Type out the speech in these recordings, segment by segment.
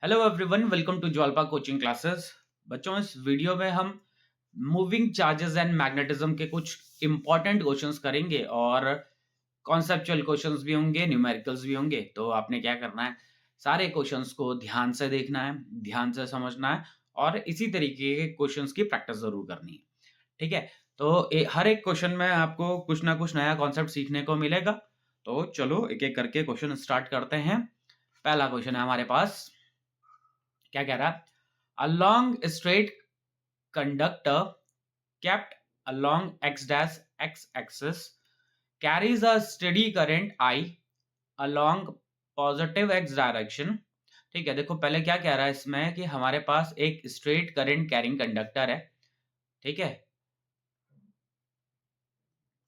Hello everyone, welcome to Jwalpa coaching classes. बच्चों, इस video में हम मूविंग चार्जेस एंड मैग्नेटिज्म के कुछ इंपॉर्टेंट क्वेश्चंस करेंगे और कॉन्सेप्चुअल क्वेश्चंस भी होंगे, न्यूमेरिकल्स भी होंगे। तो आपने क्या करना है, सारे क्वेश्चंस को ध्यान से देखना है, ध्यान से समझना है और इसी तरीके के क्वेश्चंस की प्रैक्टिस जरूर करनी है। ठीक है, तो हर एक क्वेश्चन में आपको कुछ ना कुछ नया कॉन्सेप्ट सीखने को मिलेगा। तो चलो एक एक करके क्वेश्चन स्टार्ट करते हैं। पहला क्वेश्चन है हमारे पास, क्या कह रहा है? A long straight conductor kept along x dash x axis carries a steady current I along positive x direction। ठीक है, देखो पहले क्या कह रहा है इसमें कि हमारे पास एक स्ट्रेट करंट कैरिंग कंडक्टर है। ठीक है,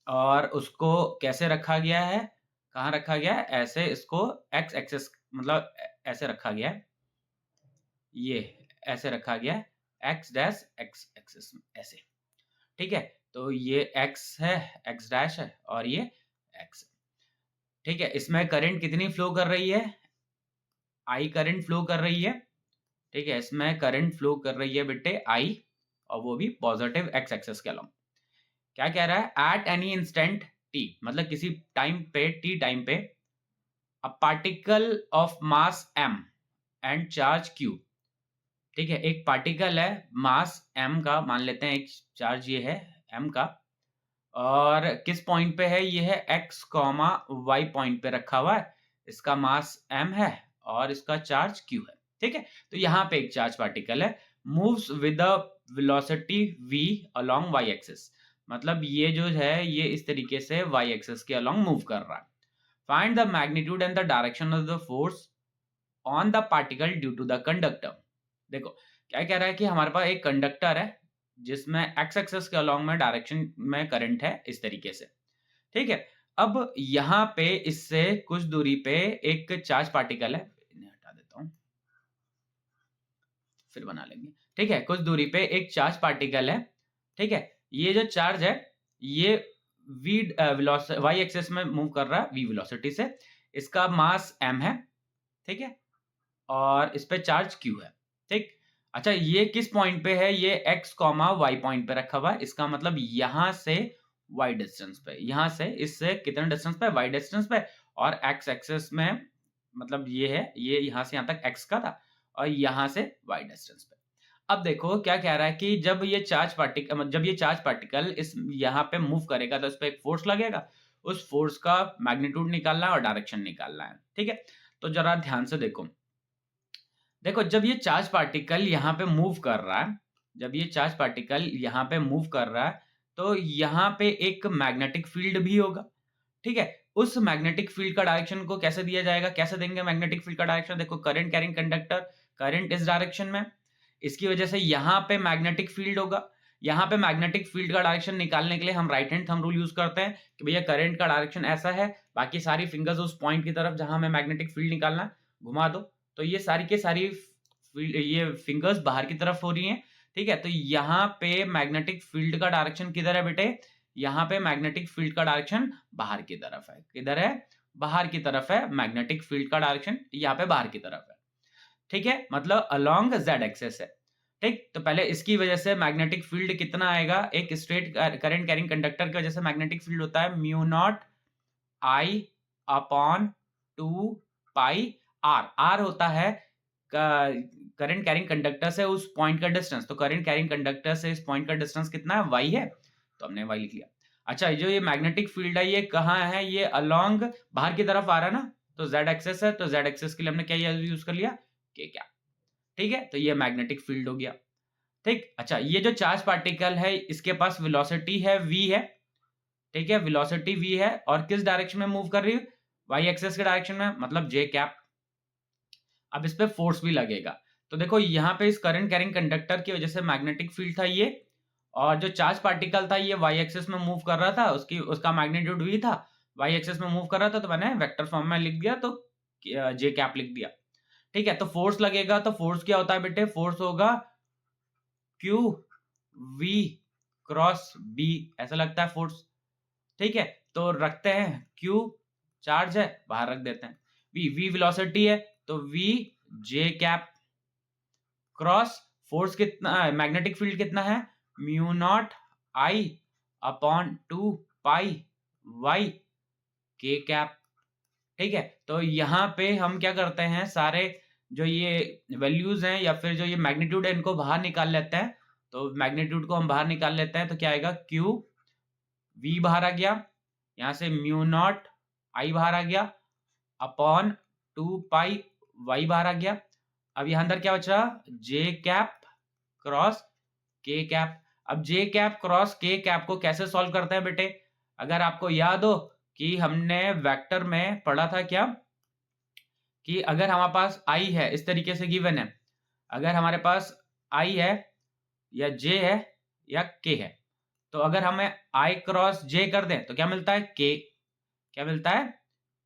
और उसको कैसे रखा गया है, कहाँ रखा गया है? ऐसे इसको एक्स एक्सिस मतलब ऐसे रखा गया है, ये ऐसे रखा गया है, एक्स डैश एक्स एक्सिस ऐसे। ठीक है, तो ये x है, x डैश है और ये x है। ठीक है, इसमें करंट कितनी फ्लो कर रही है? I करंट फ्लो कर रही है। ठीक है, इसमें करंट फ्लो कर रही है बेटे I, और वो भी पॉजिटिव x एक्सिस के अलोंग। क्या कह रहा है? एट एनी इंस्टेंट t, मतलब किसी टाइम पे, t टाइम पे, a particle of mass m and charge q। ठीक है, एक पार्टिकल है, मास m का, मान लेते हैं एक चार्ज ये है m का, और किस पॉइंट पे है? ये है x कॉमा y पॉइंट पे रखा हुआ है। इसका मास m है और इसका चार्ज q है। ठीक है, तो यहाँ पे एक चार्ज पार्टिकल है, moves with the velocity v along y axis. मतलब ये जो है ये इस तरीके से y एक्सिस के अलोंग मूव कर रहा है। Find the magnitude and the direction of the force on the particle due to the conductor. देखो क्या कह रहा है कि हमारे पास एक कंडक्टर है जिसमें एक्स एक्सिस के अलोंग में डायरेक्शन में करंट है इस तरीके से। ठीक है, अब यहाँ पे इससे कुछ दूरी पे एक चार्ज पार्टिकल है, इन्हें हटा देता हूं, फिर बना लेंगे। ठीक है, कुछ दूरी पे एक चार्ज पार्टिकल है। ठीक है, ये जो चार्ज है ये v वाई एक्सिस में मूव कर रहा है v वेलोसिटी से। इसका मास m है। ठीक है, और इस पे चार्ज q है। ठीक, अच्छा ये किस पॉइंट पे है? ये x कॉमा y पॉइंट पे रखा हुआ है। इसका मतलब यहां से y डिस्टेंस पे, यहां से इससे कितने डिस्टेंस पे? y डिस्टेंस पे। और x एक्सिस में मतलब ये है, ये यहां से यहां तक x का था और यहां से y डिस्टेंस पे। अब देखो क्या कह रहा है कि जब ये चार्ज पार्टिकल इस यहाँ पे मूव करेगा तो इस पे एक फोर्स लगेगा। उस फोर्स का मैग्नीट्यूड निकालना है और डायरेक्शन निकालना है। ठीक है, तो जरा ध्यान से देखो। देखो जब ये चार्ज पार्टिकल यहाँ पे मूव कर रहा है, जब ये चार्ज पार्टिकल यहाँ पे मूव कर रहा है तो यहाँ पे एक मैग्नेटिक फील्ड भी होगा। ठीक है, उस मैग्नेटिक फील्ड का डायरेक्शन को कैसे दिया जाएगा? कैसे देंगे मैग्नेटिक फील्ड का डायरेक्शन? देखो करंट कैरिंग कंडक्टर, करंट इस डायरेक्शन में, इसकी वजह से यहाँ पे मैग्नेटिक फील्ड होगा। यहाँ पे मैग्नेटिक फील्ड का डायरेक्शन निकालने के लिए हम right hand thumb rule use करते हैं कि भैया करंट का डायरेक्शन ऐसा है, बाकी सारी फिंगर्स उस पॉइंट की तरफ जहां हमें मैग्नेटिक फील्ड निकालना है घुमा दो। तो ये सारी के सारी ये फिंगर्स बाहर की तरफ हो रही हैं। ठीक है, तो यहाँ पे मैग्नेटिक फील्ड का डायरेक्शन किधर है बेटे? यहाँ पे मैग्नेटिक फील्ड का डायरेक्शन बाहर की तरफ है। किधर है? बाहर की तरफ है मैग्नेटिक फील्ड का डायरेक्शन, यहाँ पे बाहर की तरफ है। ठीक है, मतलब अलोंग जेड एक्सेस है। ठीक, तो पहले इसकी वजह से मैग्नेटिक फील्ड कितना आएगा? एक स्ट्रेट करंट कैरिंग कंडक्टर की वजह से मैग्नेटिक फील्ड होता है mu naught I upon 2 pi R. R होता है करंट कैरिंग कंडक्टर से उस पॉइंट का डिस्टेंस। तो करंट कैरिंग कंडक्टर से इस पॉइंट का डिस्टेंस कितना है? y है, तो हमने y लिख लिया। अच्छा, जो ये मैग्नेटिक फील्ड है ये कहाँ है? ये अलोंग बाहर की तरफ आ रहा है ना, तो z एक्सेस है, तो z एक्सेस के लिए हमने क्या यूज कर लिया? k क्या। ठीक है, तो ये मैग्नेटिक फील्ड हो गया। ठीक, अच्छा ये जो चार्ज पार्टिकल है इसके पास वेलोसिटी है v है। ठीक है, वेलोसिटी v है और किस डायरेक्शन में मूव कर रही है? y एक्सेस के डायरेक्शन में, मतलब j कैप। अब इस पे फोर्स भी लगेगा। तो देखो यहाँ पे इस करंट कैरिंग कंडक्टर की वजह से मैग्नेटिक फील्ड था ये, और जो चार्ज पार्टिकल था ये y एक्सिस में मूव कर रहा था, उसका मैग्नीट्यूड v था, y एक्सिस में मूव कर रहा था, तो मैंने वेक्टर फॉर्म में लिख दिया, तो j कैप लिख दिया। ठीक है, तो फोर्स लगेगा, तो फोर्स क्या होता है बेटे? फोर्स होगा q v क्रॉस b, ऐसा लगता है फोर्स। ठीक है, तो रखते हैं q चार्ज है, बाहर रख देते हैं। v वेलोसिटी है, तो v j cap cross force कितना, मैग्नेटिक फील्ड कितना है, mu naught I upon 2 pi Y के कैप। ठीक है, तो यहाँ पे हम क्या करते हैं, सारे जो ये वैल्यूज हैं या फिर जो ये मैग्नीट्यूड है इनको बाहर निकाल लेते हैं। तो मैग्नीट्यूड को हम बाहर निकाल लेते हैं तो क्या आएगा, क्यू वी बाहर आ गया, यहाँ से म्यू नॉट आई बाहर आ गया अपॉन 2 पाई वाई बाहर आ गया। अब यहाँ अंदर क्या बचा, जे कैप क्रॉस के कैप। अब जे कैप क्रॉस के कैप को कैसे सॉल्व करते हैं बेटे, अगर आपको याद हो कि हमने वेक्टर में पढ़ा था क्या, कि अगर हमारे पास आई है इस तरीके से गिवन है, अगर हमारे पास आई है या जे है या के है, तो अगर हमें आई क्रॉस जे कर दें तो क्या मिलता है, के। क्या मिलता है,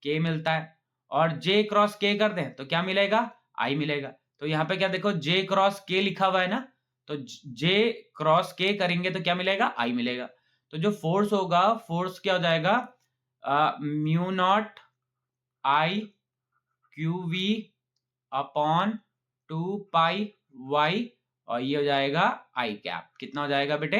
के मिलता है। और जे क्रॉस के कर दें तो क्या मिलेगा, आई मिलेगा। तो यहाँ पे क्या देखो, जे क्रॉस के लिखा हुआ है ना, तो जे क्रॉस के करेंगे तो क्या मिलेगा, आई मिलेगा। तो जो फोर्स होगा, फोर्स क्या हो जाएगा, म्यू नॉट आई q v upon 2 pi y, और ये हो जाएगा आई कैप। कितना हो जाएगा बेटे,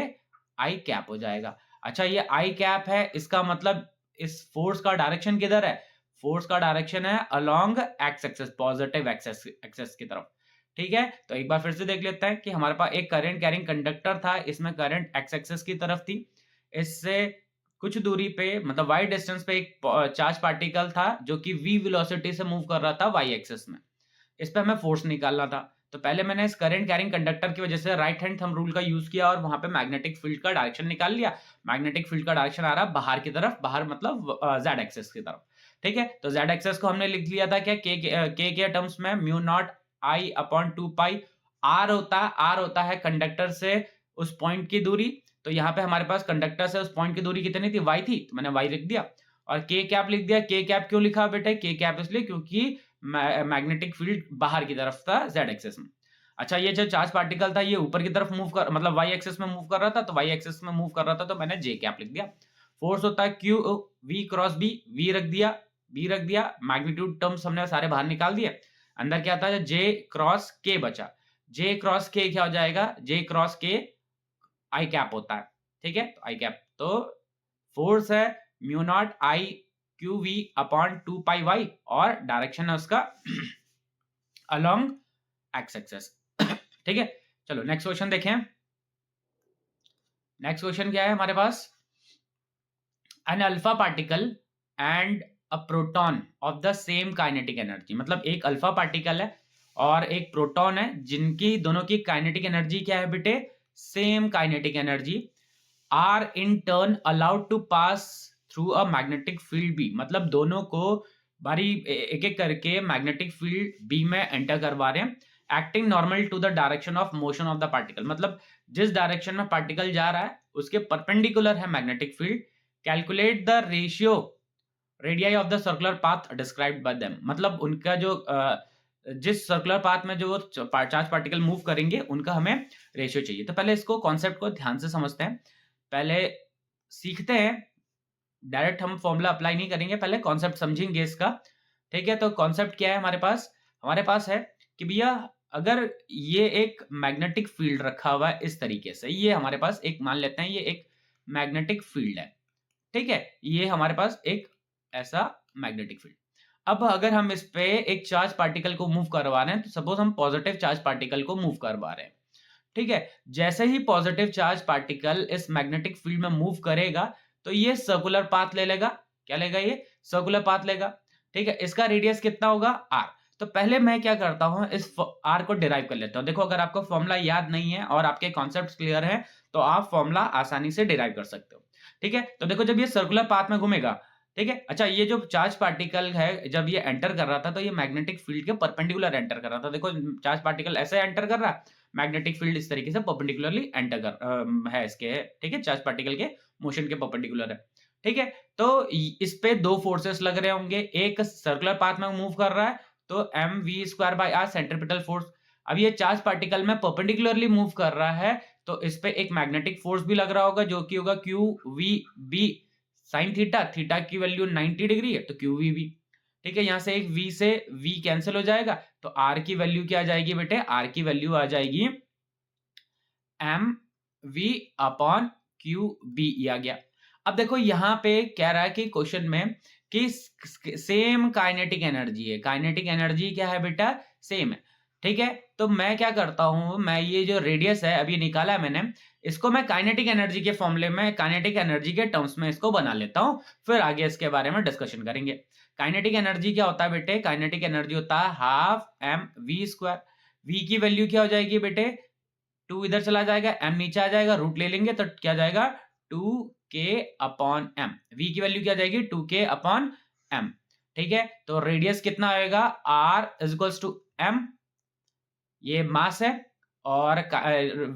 आई कैप हो जाएगा। अच्छा, ये आई कैप है, इसका मतलब इस फोर्स का डायरेक्शन किधर है, फोर्स का डायरेक्शन है along x axis, positive axis की तरफ। ठीक है, तो एक बार फिर से देख लेते हैं कि हमारे पास एक करंट कैरिंग कंडक्टर था, इसमें करंट एक्स एक्सेस की तरफ थी, इससे कुछ दूरी पे मतलब वाई डिस्टेंस पे एक चार्ज पार्टिकल था जो कि v वेलोसिटी से मूव कर रहा था y एक्सिस में। इस पे हमें फोर्स निकालना था। तो पहले मैंने इस करंट कैरिंग कंडक्टर की वजह से राइट हैंड थंब रूल का यूज किया और वहां पे मैग्नेटिक फील्ड का डायरेक्शन निकाल लिया। मैग्नेटिक फील्ड का डायरेक्शन आ रहा बाहर की तरफ, बाहर मतलब जेड एक्सिस की तरफ। ठीक है, तो जेड एक्सिस को हमने लिख लिया था क्या, के टर्म्स में mu naught I upon 2 pi. R होता है कंडक्टर से उस पॉइंट की दूरी। तो यहाँ पे हमारे पास कंडक्टर से उस पॉइंट की दूरी कितनी थी, y थी, तो मैंने y लिख दिया। और के कैप लिख दिया। के कैप क्यों लिखा बेटे, के कैप इसलिए क्योंकि मैग्नेटिक फील्ड बाहर की तरफ था z एक्सिस में। अच्छा, ये जो चार्ज पार्टिकल था ये ऊपर की तरफ मूव कर मतलब y एक्सिस में मूव कर रहा था, तो y एक्सिस में मूव कर रहा था तो मैंने j कैप लिख दिया। फोर्स होता है q v cross b, v रख दिया। मैग्नीट्यूड टर्म्स हमने सारे बाहर निकाल दिए। अंदर क्या था, j क्रॉस k बचा। j क्रॉस k क्या हो जाएगा, j cross k i cap होता है। ठीक है, तो आई कैप, तो फोर्स है म्यू नॉट आई q v upon 2 pi y, और डायरेक्शन है उसका अलोंग एक्स एक्सिस। ठीक है, चलो नेक्स्ट क्वेश्चन देखें। नेक्स्ट क्वेश्चन क्या है हमारे पास, an alpha particle and a proton of the same kinetic energy. मतलब एक अल्फा पार्टिकल है और एक प्रोटॉन है जिनकी दोनों की काइनेटिक एनर्जी क्या है बेटे, same kinetic energy, are in turn allowed to pass through a magnetic field B. मतलब दोनों को बारी एक एक करके मैग्नेटिक फील्ड बी में एंटर करवा रहे हैं, acting normal to the direction of motion of the particle. मतलब जिस डायरेक्शन में पार्टिकल जा रहा है उसके परपेंडिकुलर है magnetic field. Calculate the ratio radii of the circular path described bye them. मतलब उनका जो जिस सर्कुलर पाथ में जो चार्ज पार्टिकल मूव करेंगे उनका हमें रेशियो चाहिए। तो पहले इसको कॉन्सेप्ट को ध्यान से समझते हैं, पहले सीखते हैं। डायरेक्ट हम फॉर्मूला अप्लाई नहीं करेंगे, पहले कॉन्सेप्ट समझेंगे इसका। ठीक है, तो कॉन्सेप्ट क्या है हमारे पास, हमारे पास है कि भैया अगर ये एक मैग्नेटिक फील्ड रखा हुआ है इस तरीके से, ये हमारे पास एक मान लेते हैं ये एक मैग्नेटिक फील्ड है। ठीक है, ये हमारे पास एक ऐसा मैग्नेटिक फील्ड। अब अगर हम इस पे एक चार्ज पार्टिकल को मूव करवा रहे हैं, तो सपोज हम पॉजिटिव चार्ज पार्टिकल को मूव करवा रहे हैं। ठीक है, जैसे ही पॉजिटिव चार्ज पार्टिकल इस मैग्नेटिक फील्ड में मूव करेगा तो ये सर्कुलर पाथ ले लेगा। क्या लेगा, ये सर्कुलर पाथ लेगा। ठीक है, इसका रेडियस कितना होगा, आर। तो पहले मैं क्या करता हूं, इस आर को डिराइव कर लेता हूं। देखो, अगर आपको फॉर्मूला याद नहीं है और आपके कॉन्सेप्ट्स क्लियर हैं तो आप फॉर्मूला आसानी से डिराइव कर सकते हो। ठीक है, तो देखो जब ये सर्कुलर पाथ में घूमेगा, ठीक है, अच्छा ये जो चार्ज पार्टिकल है जब ये एंटर कर रहा था तो ये मैग्नेटिक फील्ड के परपेंडिकुलर एंटर कर रहा था। देखो चार्ज पार्टिकल ऐसे एंटर कर रहा है, मैग्नेटिक फील्ड इस तरीके से परपेंडिकुलरली एंटर कर है इसके। ठीक है, चार्ज पार्टिकल के मोशन के परपेंडिकुलर है। ठीक है, तो इस पे दो फोर्सेस लग रहे होंगे, एक सर्कुलर पाथ में मूव कर रहा है तो m v square by r centripetal force. अब ये चार्ज पार्टिकल में परपेंडिकुलरली मूव कर रहा है तो इस पे एक मैग्नेटिक फोर्स भी लग रहा होगा जो कि होगा q v B sine theta. Theta की वैल्यू 90 डिग्री है तो क्यू वी बी। ठीक है, यहाँ से एक v से v कैंसिल हो जाएगा, तो r की वैल्यू क्या आ जाएगी बेटे, r की वैल्यू आ जाएगी m v upon q B, ये आ गया। अब देखो यहाँ पे कह रहा है कि क्वेश्चन में कि सेम काइनेटिक एनर्जी है, काइनेटिक एनर्जी क्या है बेटा, सेम है। ठीक है, तो मैं क्या करता हूं, मैं ये जो रेडियस है अभी निकाला है मैंने, इसको मैं काइनेटिक एनर्जी के फॉर्मूले में, काइनेटिक एनर्जी के टर्म्स में इसको बना लेता हूं, फिर आगे इसके बारे में डिस्कशन करेंगे। काइनेटिक एनर्जी क्या होता है बेटे, काइनेटिक एनर्जी होता है half m v square. V की वैल्यू क्या हो जाएगी बेटे, 2 इधर चला जाएगा, m नीचे आ जाएगा, रूट ले लेंगे तो क्या जाएगा 2k अपॉन m। v की वैल्यू क्या जाएगी 2k अपॉन m। ठीक है, तो रेडियस कितना आएगा r is equals to m, ये मास है, और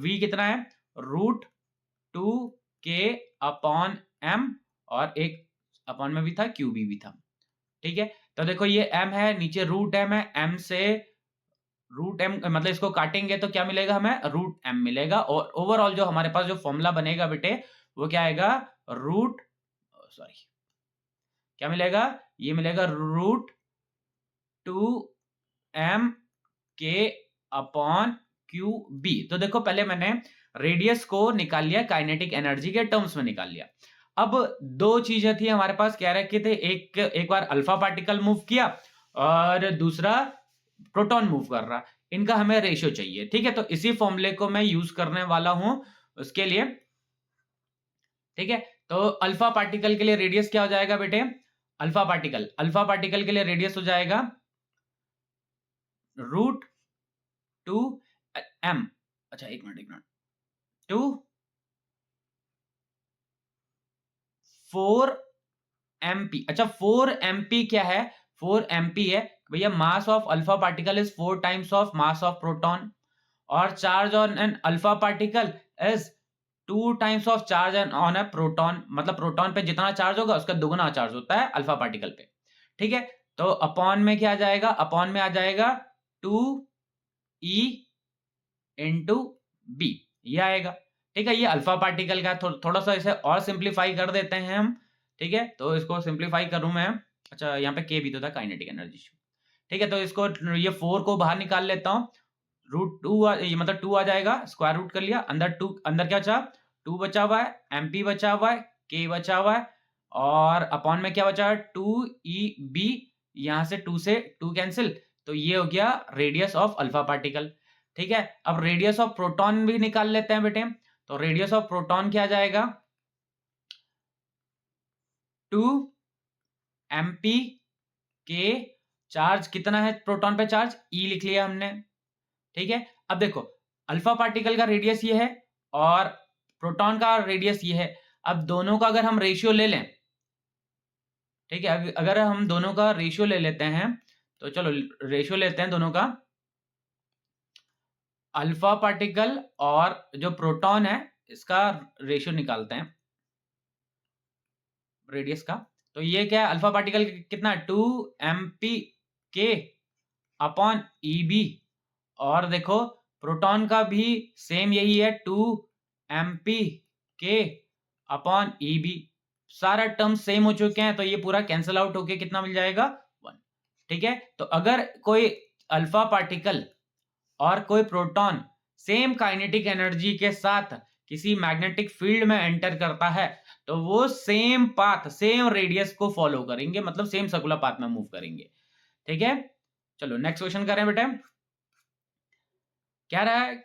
v कितना है रूट 2k अपॉन m, और एक अपॉन में भी था qb भी था। ठीक है, तो देखो ये m है, नीचे रूट m है, m से रूट एम, मतलब इसको काटेंगे तो क्या मिलेगा हमें, रूट एम मिलेगा, और ओवरऑल जो हमारे पास जो फॉर्मूला बनेगा बेटे वो क्या आएगा, रूट, सॉरी क्या मिलेगा, ये मिलेगा रूट 2m के अपॉन क्यू बी। तो देखो पहले मैंने रेडियस को निकाल लिया, काइनेटिक एनर्जी के टर्म्स में निकाल लिया। अब दो चीजें थी हमारे पास, कह रहे थे एक बार अल्फा पार्टिकल मूव किया और दूसरा प्रोटॉन मूव कर रहा, इनका हमें रेशियो चाहिए। ठीक है, तो इसी फॉर्मूले को मैं यूज करने वाला हूं उसके लिए। ठीक है, तो अल्फा पार्टिकल के लिए रेडियस क्या हो जाएगा बेटे, अल्फा पार्टिकल के लिए रेडियस हो जाएगा रूट 2m, अच्छा एक मिनट 2 4 mp। अच्छा 4 mp क्या है, 4 mp है भैया, mass of alpha particle is 4 times of mass of proton, और charge on an alpha particle is 2 times of charge on a proton, मतलब प्रोटॉन पे जितना चार्ज होगा उसका दुगुना चार्ज होता है अल्फा पार्टिकल पे। ठीक है, तो अपॉन में क्या आ जाएगा, अपॉन में आ जाएगा 2e इंटू बी, ये आएगा। ठीक है, ये अल्फा पार्टिकल का थोड़ा सा इसे और सिंप्लीफाई कर देते हैं हम। ठीक है, तो इसको सिंप्लीफाई करूं मैं, अच्छा यहाँ पे के भी तो था, काइनेटिक एनर्जी। ठीक है, तो इसको ये 4 को बाहर निकाल लेता हूं, रूट 2 ये मतलब 2 आ जाएगा, स्क्वायर रूट कर लिया, अंदर 2, अंदर क्या बचा 2 बचा हुआ है, एमपी बचा हुआ है, के बचा हुआ है, और अपॉन में क्या बचा है 2e b, यहां से 2 से 2 कैंसिल, तो ये हो गया रेडियस ऑफ अल्फा पार्टिकल। ठीक है, अब रेडियस ऑफ प्रोटॉन भी निकाल लेते हैं बेटे, तो रेडियस ऑफ प्रोटॉन क्या जाएगा 2 mp के, चार्ज कितना है प्रोटॉन पे, चार्ज e लिख लिया हमने। ठीक है, अब देखो अल्फा पार्टिकल का रेडियस ये है और प्रोटॉन का रेडियस ये है, अब दोनों का अगर हम रेशियो ले लें, ठीक है, अगर हम दोनों का रेशियो ले लेते हैं, तो चलो रेशियो लेते हैं दोनों का, अल्फा पार्टिकल और जो प्रोटॉन है इसका रेशियो निकालते हैं रेडियस का। तो ये क्या है, अल्फा पार्टिकल कितना 2 mp के अपॉन ईबी, और देखो प्रोटॉन का भी सेम यही है 2 mp के अपॉन ईबी, सारा टर्म सेम हो चुके हैं, तो ये पूरा कैंसिल आउट होके कितना मिल जाएगा 1। ठीक है, तो अगर कोई अल्फा पार्टिकल और कोई प्रोटॉन सेम काइनेटिक एनर्जी के साथ किसी मैग्नेटिक फील्ड में एंटर करता है, तो वो सेम पाथ, सेम रेडियस को फॉलो करेंगे, मतलब सेम सर्कुलर पाथ में मूव करेंगे। ठीक है, चलो नेक्स्ट क्वेश्चन करें बेटे। क्या रहा है,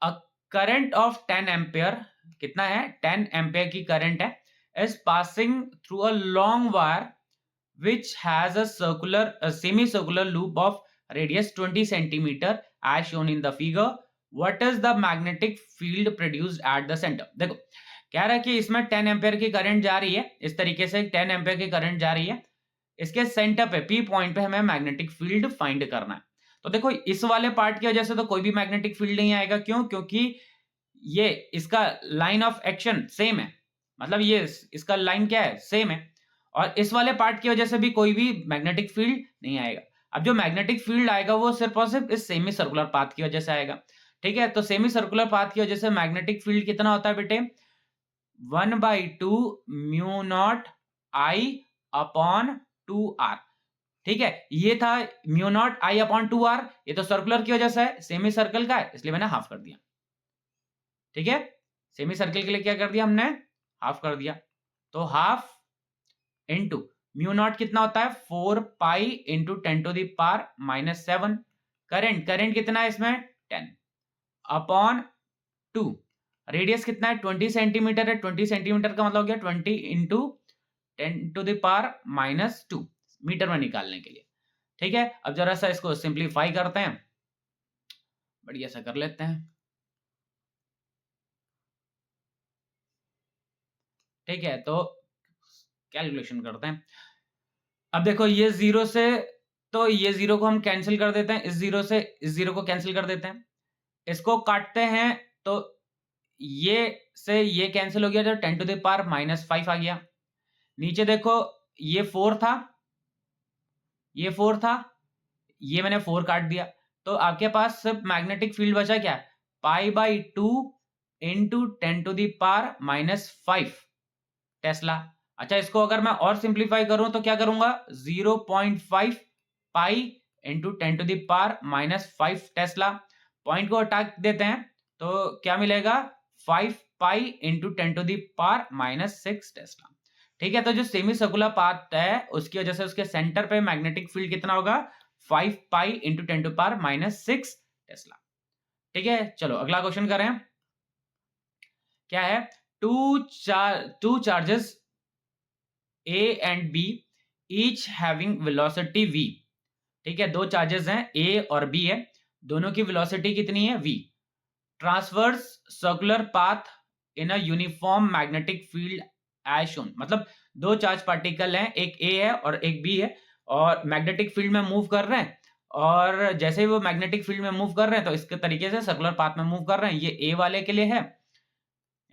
अ करंट ऑफ 10 एम्पियर, कितना है 10 एम्पियर की करंट है, is passing through a long wire which has a circular, a semicircular loop of radius 20 centimeter as shown in the figure. What is the magnetic field produced at the center? देखो कह रहा है कि इसमें 10 ampere की current जा रही है, इस तरीके से 10 एम्पियर की करंट जा रही है, इसके सेंटर पे पी पॉइंट पे हमें मैग्नेटिक फील्ड फाइंड करना है। तो देखो इस वाले पार्ट की वजह से तो कोई भी मैग्नेटिक फील्ड नहीं आएगा, क्यों, क्योंकि ये इसका लाइन ऑफ एक्शन सेम है, मतलब ये इसका लाइन क्या है सेम है, और इस वाले पार्ट की वजह से भी कोई भी मैग्नेटिक फील्ड नहीं आएगा। अब जो मैग्नेटिक फील्ड आएगा वो सिर्फ और सिर्फ इस सेमी सर्कुलर पाथ की वजह से आएगा। ठीक है, तो सेमी सर्कुलर पाथ की वजह से मैग्नेटिक फील्ड कितना होता है बेटे 1/2 mu naught I upon 2r। ठीक है, ये था mu naught I upon 2r, ये तो सर्कुलर की वजह से है, सेमी सर्कल का है इसलिए मैंने हाफ कर दिया। ठीक है, सेमी सर्कल के लिए क्या कर दिया हमने, हाफ कर दिया। तो हाफ इंटू म्यू नॉट कितना होता है 4 pi into 10 to the power -7। Current कितना है इसमें 10 अपॉन 2। रेडियस कितना है 20 सेंटीमीटर है, 20 सेंटीमीटर का मतलब हो गया 20 into 10 to the power -2 meter में निकालने के लिए। ठीक है, अब जरा सा इसको सिंप्लीफाई करते हैं, बढ़िया सा कर लेते हैं। ठीक है, तो कैलकुलेशन करते हैं। अब देखो ये जीरो से, तो ये जीरो को हम कैंसिल कर देते हैं, इस जीरो से इस जीरो को कैंसिल कर देते हैं, इसको काटते हैं तो ये से ये कैंसिल हो गया, तो 10 टू द पावर -5 आ गया। नीचे देखो ये 4 था, ये 4 था, ये मैंने 4 काट दिया, तो आपके पास सिर्फ मैग्नेटिक फील्ड बचा क्या, π/2 into 10 to the power -5 tesla. अच्छा, इसको अगर मैं और सिंप्लीफाई करूं तो क्या करूंगा, 0.5 pi into 10 to the power -5 tesla. Point को हटा देते हैं तो क्या मिलेगा, 5 pi into 10 to the power -6 tesla. ठीक है, तो जो सेमी सर्कुलर पाथ है उसकी वजह से उसके सेंटर पे मैग्नेटिक फील्ड कितना होगा, 5 pi into 10 to power -6 tesla. ठीक है, चलो अगला क्वेश्चन करें। क्या है, two charges A and B each having velocity v। ठीक है, दो चार्जेस हैं A और B है, दोनों की वेलोसिटी कितनी है v। Transverse circular path in a uniform magnetic field as shown. मतलब दो चार्ज पार्टिकल हैं, एक A है और एक B है, और मैग्नेटिक फील्ड में मूव कर रहे हैं, और जैसे ही वो मैग्नेटिक फील्ड में मूव कर रहे हैं तो इसके तरीके से सर्कुलर पाथ में मूव कर रहे हैं। ये A वाले के लिए है,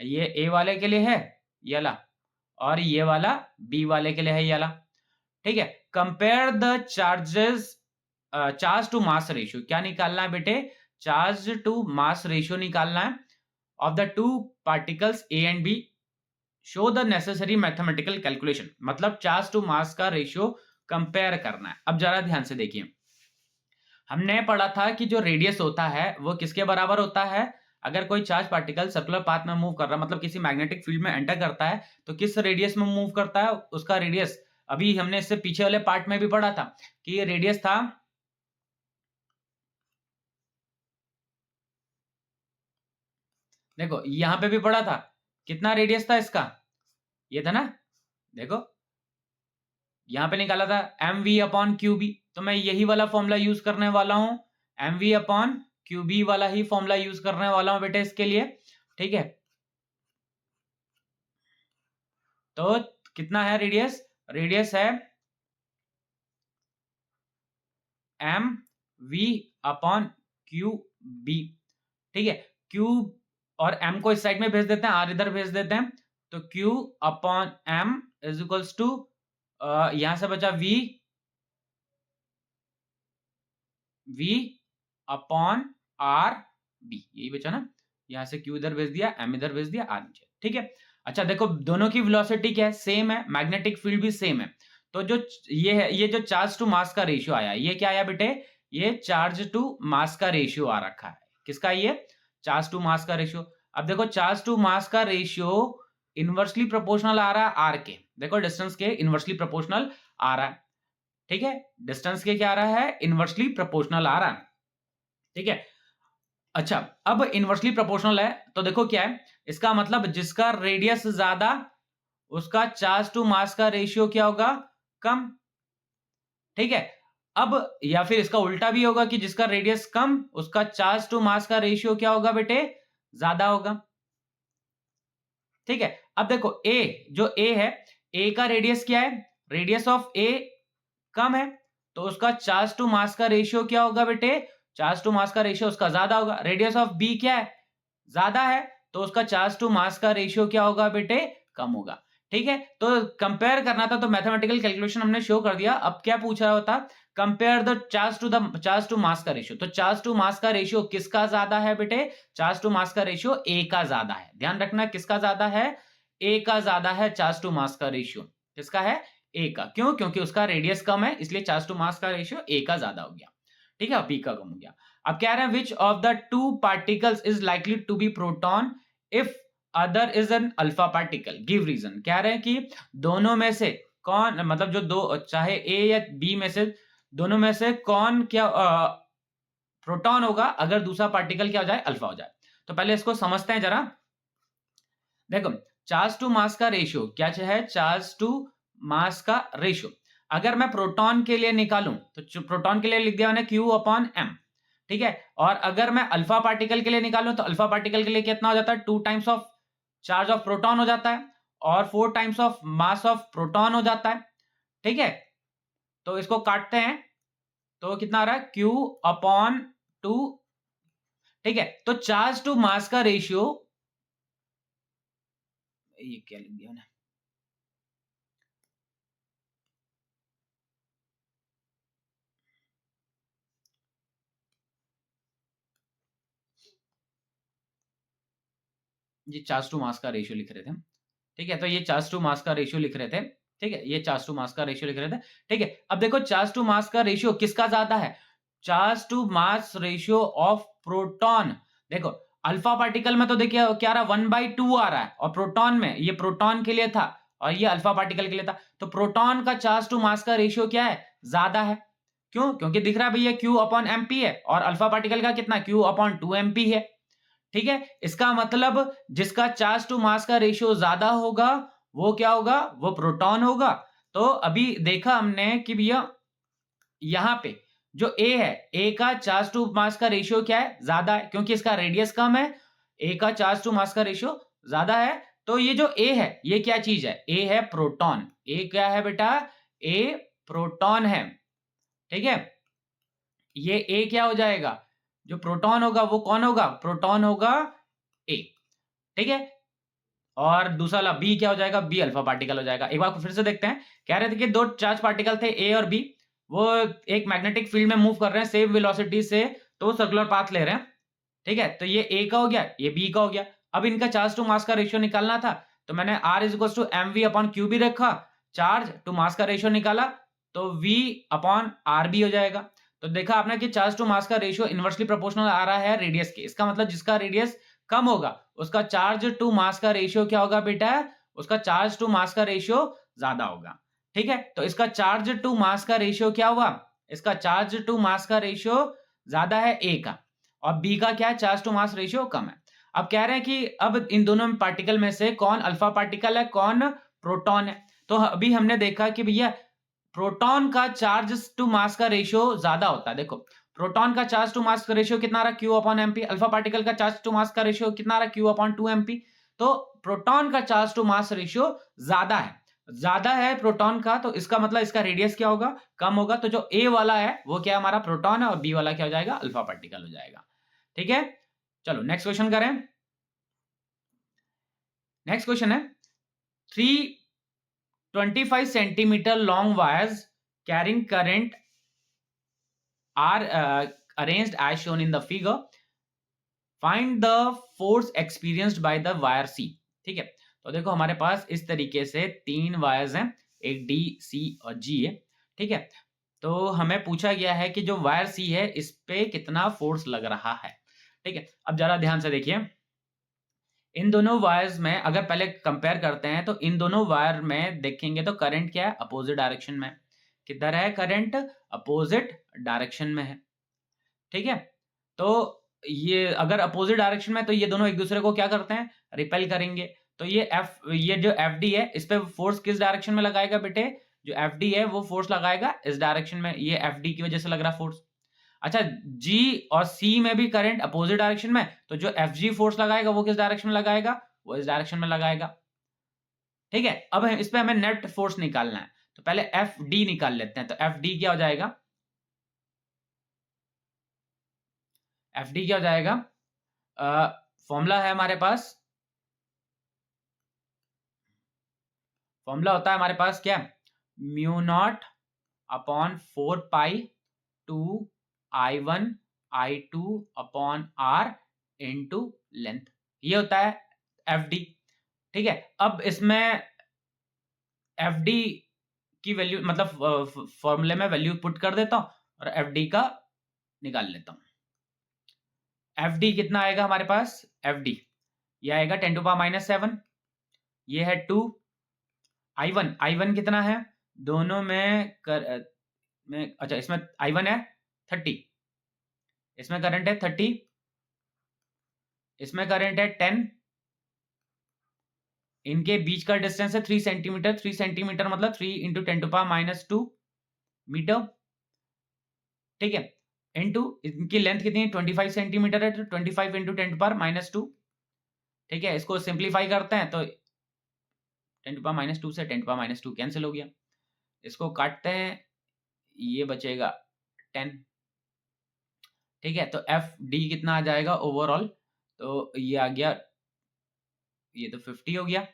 ये A वाले के लिए है ये वाला, और ये वाला B वाले के लिए है ये वाला। ठीक है, compare the charges, charge to mass ratio. क्या निकालना है बेटे, चार्ज टू मास रेशियो निकालना है of the two particles A and B। Show the necessary mathematical calculation, मतलब चार्ज टू मास का रेशियो कंपेयर करना है। अब जरा ध्यान से देखिए, हमने पढ़ा था कि जो रेडियस होता है वो किसके बराबर होता है, अगर कोई चार्ज पार्टिकल सर्कुलर पाथ में मूव कर रहा है, मतलब किसी मैग्नेटिक फील्ड में एंटर करता है, तो किस रेडियस में मूव करता है, उसका रेडियस। अभी हमने इससे पीछे वाले पार्ट में भी पढ़ा था कि ये रेडियस था, देखो यहां पे भी पढ़ा था, कितना रेडियस था इसका, ये था ना, देखो यहां पे निकाला था mv अपॉन क्यूबी। तो मैं यही वाला फॉर्मूला यूज करने वाला हूं, mv अपॉन क्यूबी वाला ही फॉर्मूला यूज करने वाला हूं बेटे इसके लिए। ठीक है, तो कितना है रेडियस, रेडियस है m v upon q B. ठीक है, क्यू और एम को इस साइड में भेज देते हैं, आर इधर भेज देते हैं, तो q upon m is equals to, यहां से बचा v, v upon r B, यही बचा ना, यहां से क्यू इधर भेज दिया, एम इधर भेज दिया, आर नीचे। ठीक है, अच्छा देखो दोनों की वेलोसिटी क्या है, सेम है, मैग्नेटिक फील्ड भी सेम है, तो जो ये है, ये जो चार्ज टू मास का रेशियो आया, ये क्या आया बेटे, ये चार्ज टू मास का रेशियो आ रखा है, किसका, ये चार्ज टू मास का रेशियो। अब देखो चार्ज टू मास का रेशियो इनवर्सली प्रोपोर्शनल आ रहा है आर के, देखो डिस्टेंस के इनवर्सली प्रोपोर्शनल आ रहा है। ठीक है, डिस्टेंस के क्या आ रहा है, इनवर्सली प्रोपोर्शनल आ रहा है। ठीक है, अच्छा अब इनवर्सली प्रोपोर्शनल है तो देखो क्या है, इसका मतलब जिसका रेडियस ज्यादा उसका चार्ज टू मास का रेशियो क्या होगा, कम। ठीक है, अब या फिर इसका उल्टा भी होगा कि जिसका रेडियस कम उसका चार्ज टू मास का रेशियो क्या होगा बेटे, ज्यादा होगा। ठीक है, अब देखो A, जो A है, A का रेडियस क्या है, रेडियस ऑफ A कम है, तो उसका चार्ज टू मास का रेशियो क्या होगा बेटे, चार्ज टू मास का रेशियो उसका ज्यादा होगा। रेडियस ऑफ B क्या है, ज्यादा है, तो उसका चार्ज टू मास का रेशियो क्या होगा बेटे, कम होगा। ठीक है, तो कंपेयर करना था, तो मैथमेटिकल कैलकुलेशन हमने शो कर दिया। अब क्या पूछ रहा होता, compare the charge to mass का रेशियो। तो चार्ज टू मास का रेशियो किसका ज्यादा है बेटे, चार्ज टू मास का रेशियो A का ज्यादा है। ध्यान रखना किसका ज्यादा है, A का ज्यादा है चार्ज टू मास का रेशियो, किसका है, ए का। क्यों? क्योंकि उसका रेडियस कम है, इसलिए चार्ज टू मास का रेशियो ए का ज्यादा हो गया। ठीक है, बी का कम हो गया। अब कह रहे हैं which of the two particles is likely to be proton if other is an alpha particle, give reason. कह रहे हैं कि दोनों में से कौन, मतलब जो दो, चाहे ए या बी में से, दोनों में से कौन क्या प्रोटॉन होगा अगर दूसरा पार्टिकल क्या हो जाए, अल्फा हो जाए। तो पहले इसको समझते हैं जरा। देखो, चार्ज टू मास का रेशियो क्या है, चार्ज टू मास का रेशियो अगर मैं प्रोटॉन के लिए निकालूं तो प्रोटॉन के लिए लिख दिया मैंने Q अपॉन M। ठीक है, और अगर मैं अल्फा पार्टिकल के लिए निकालूं तो अल्फा पार्टिकल के लिए कितना हो जाता है, 2 times of charge of proton हो जाता है और 4 times of mass of proton हो जाता है। ठीक है, तो इसको काटते हैं तो कितना आ रहा है, Q अपॉन 2। ठीक है, तो चार्ज टू मास का रेशियो, ये क्या लिख दिया मैंने, ये चार्ज टू मास का रेशियो लिख रहे थे। ठीक है, तो ये चार्ज टू मास का रेशियो लिख रहे थे। ठीक है, ये चार्ज टू मास का रेशियो लिख रहे थे। ठीक है, अब देखो चार्ज टू मास का रेशियो किसका ज्यादा है, charge to mass ratio of proton. देखो अल्फा पार्टिकल में तो देखिए क्या आ रहा है, 1/2 आ रहा है, और प्रोटॉन में, ये प्रोटॉन के लिए था और ये अल्फा पार्टिकल के लिए था, तो प्रोटॉन का चार्ज टू मास का रेशियो क्या है, ज्यादा है। क्यों? क्योंकि दिख रहा है भैया Q अपॉन MP है और अल्फा पार्टिकल का कितना, Q अपॉन 2MP है। ठीक है, इसका मतलब जिसका चार्ज टू मास का रेशियो ज्यादा होगा वो क्या होगा, वो प्रोटॉन होगा। तो अभी देखा हमने कि भैया यहां पे जो A है, A का चार्ज टू मास का रेशियो क्या है, ज्यादा है, क्योंकि इसका रेडियस कम है। A का चार्ज टू मास का रेशियो ज्यादा है, तो ये जो A है ये क्या चीज है, A है प्रोटॉन। A क्या है बेटा, A प्रोटॉन है। ठीक है, ये A क्या हो जाएगा, जो प्रोटॉन होगा वो कौन होगा, प्रोटॉन होगा A। ठीक है, और दूसरा वाला बी क्या हो जाएगा, बी अल्फा पार्टिकल हो जाएगा। एक बार फिर से देखते हैं, कह रहे थे कि दो चार्ज पार्टिकल थे ए और बी, वो एक मैग्नेटिक फील्ड में मूव कर रहे हैं सेम वेलोसिटी से, तो सर्कुलर पाथ ले रहे हैं। ठीक है, तो ये ए का हो गया, ये बी का हो गया। अब इनका चार्ज टू मास का रेशियो निकालना था, तो मैंने r is equal to m v upon q B रखा, चार्ज टू मास का रेशियो निकाला तो वी अपॉन आर बी हो जाएगा। तो देखा आपने कि चार्ज टू मास का रेशियो इनवर्सली प्रोपोर्शनल आ रहा है रेडियस के। इसका मतलब जिसका रेडियस कम होगा उसका चार्ज टू मास का रेशियो क्या होगा बेटा, उसका चार्ज टू मास का रेशियो ज्यादा होगा। ठीक है, तो इसका चार्ज टू मास का रेशियो क्या हुआ, इसका चार्ज टू मास का रेशियो ज्यादा है ए का, और बी का क्या है, चार्ज टू मास रेशियो कम है। अब कह रहे हैं कि अब इन दोनों पार्टिकल में से कौन अल्फा पार्टिकल है, कौन प्रोटॉन है। तो अभी हमने देखा कि भैया प्रोटॉन का चार्ज टू मास का रेशियो ज्यादा होता है। देखो प्रोटॉन का चार्ज टू मास का रेशियो कितना आ रहा है, Q upon MP। Alpha particle का चार्ज टू मास का रेशियो कितना आ रहा है, Q अपॉन 2MP। तो प्रोटॉन का चार्ज टू मास रेशियो ज्यादा है, ज्यादा है प्रोटॉन का, तो इसका मतलब इसका रेडियस क्या होगा, कम होगा। तो जो A वाला है वो क्या हमारा प्रोटॉन है, और B वाला क्या हो जाएगा, अल्फा पार्टिकल हो जाएगा। ठीक है, चलो नेक्स्ट क्वेश्चन करें। नेक्स्ट क्वेश्चन है, 325 centimetre long wires carrying current are arranged as shown in the figure. Find the force experienced by the wire C। ठीक है, तो देखो हमारे पास इस तरीके से 3 वायर्स हैं, एक D, C और G है। ठीक है, तो हमें पूछा गया है कि जो वायर C है इस पे कितना फोर्स लग रहा है। ठीक है, अब जरा ध्यान से देखिए, इन दोनों वायर्स में अगर पहले कंपेयर करते हैं तो इन दोनों वायर में देखेंगे तो करंट क्या है, अपोजिट डायरेक्शन में। किधर है करंट, अपोजिट डायरेक्शन में है। ठीक है, तो ये अगर अपोजिट डायरेक्शन में, तो ये दोनों एक दूसरे को क्या करते हैं, रिपेल करेंगे। तो ये जो एफ डी है इस पे फोर्स किस डायरेक्शन में लगाएगा बेटे, जो एफ डी है वो फोर्स लगाएगा इस डायरेक्शन में, ये एफ डी की वजह से लग रहा फोर्स। अच्छा, जी और सी में भी करंट अपोजिट डायरेक्शन में, तो जो एफ जी फोर्स लगाएगा वो किस डायरेक्शन में लगाएगा, वो इस डायरेक्शन में लगाएगा। ठीक है, अब इस पे हमें नेट फोर्स निकालना है, तो पहले एफ डी निकाल लेते हैं। तो एफ डी क्या हो जाएगा, एफ डी क्या हो जाएगा, फॉर्मूला है हमारे पास, फॉर्मूला होता है हमारे पास क्या, mu naught upon 4 pi 2 I1 I2 upon r into length, ये होता है एफ डी। ठीक है, अब इसमें एफ डी की वैल्यू मतलब फॉर्मूले में वैल्यू पुट कर देता हूं और एफ डी का निकाल लेता हूं। एफ डी कितना आएगा हमारे पास, एफ डी ये आएगा 10⁻⁻7, ये है 2। आई वन कितना है दोनों में अच्छा इसमें आई वन है 30, इसमें करंट है 30, इसमें करंट है 10, इनके बीच का डिस्टेंस है 3 सेंटीमीटर। 3 सेंटीमीटर मतलब 3 इंटू 10⁻⁻2 मीटर, ठीक है। इंटू इनकी लेंथ कितनी है 25 सेंटीमीटर है, तो 25 इंटू 10⁻⁻2, ठीक है। इसको सिंप्लीफाई करते हैं तो 10⁻⁻2 से 10⁻⁻2 कैंसिल हो गया, इसको काटते हैं ये बचेगा 10, ठीक है। तो एफ डी कितना आ जाएगा ओवरऑल, तो ये आ गया, ये तो 50 हो गया,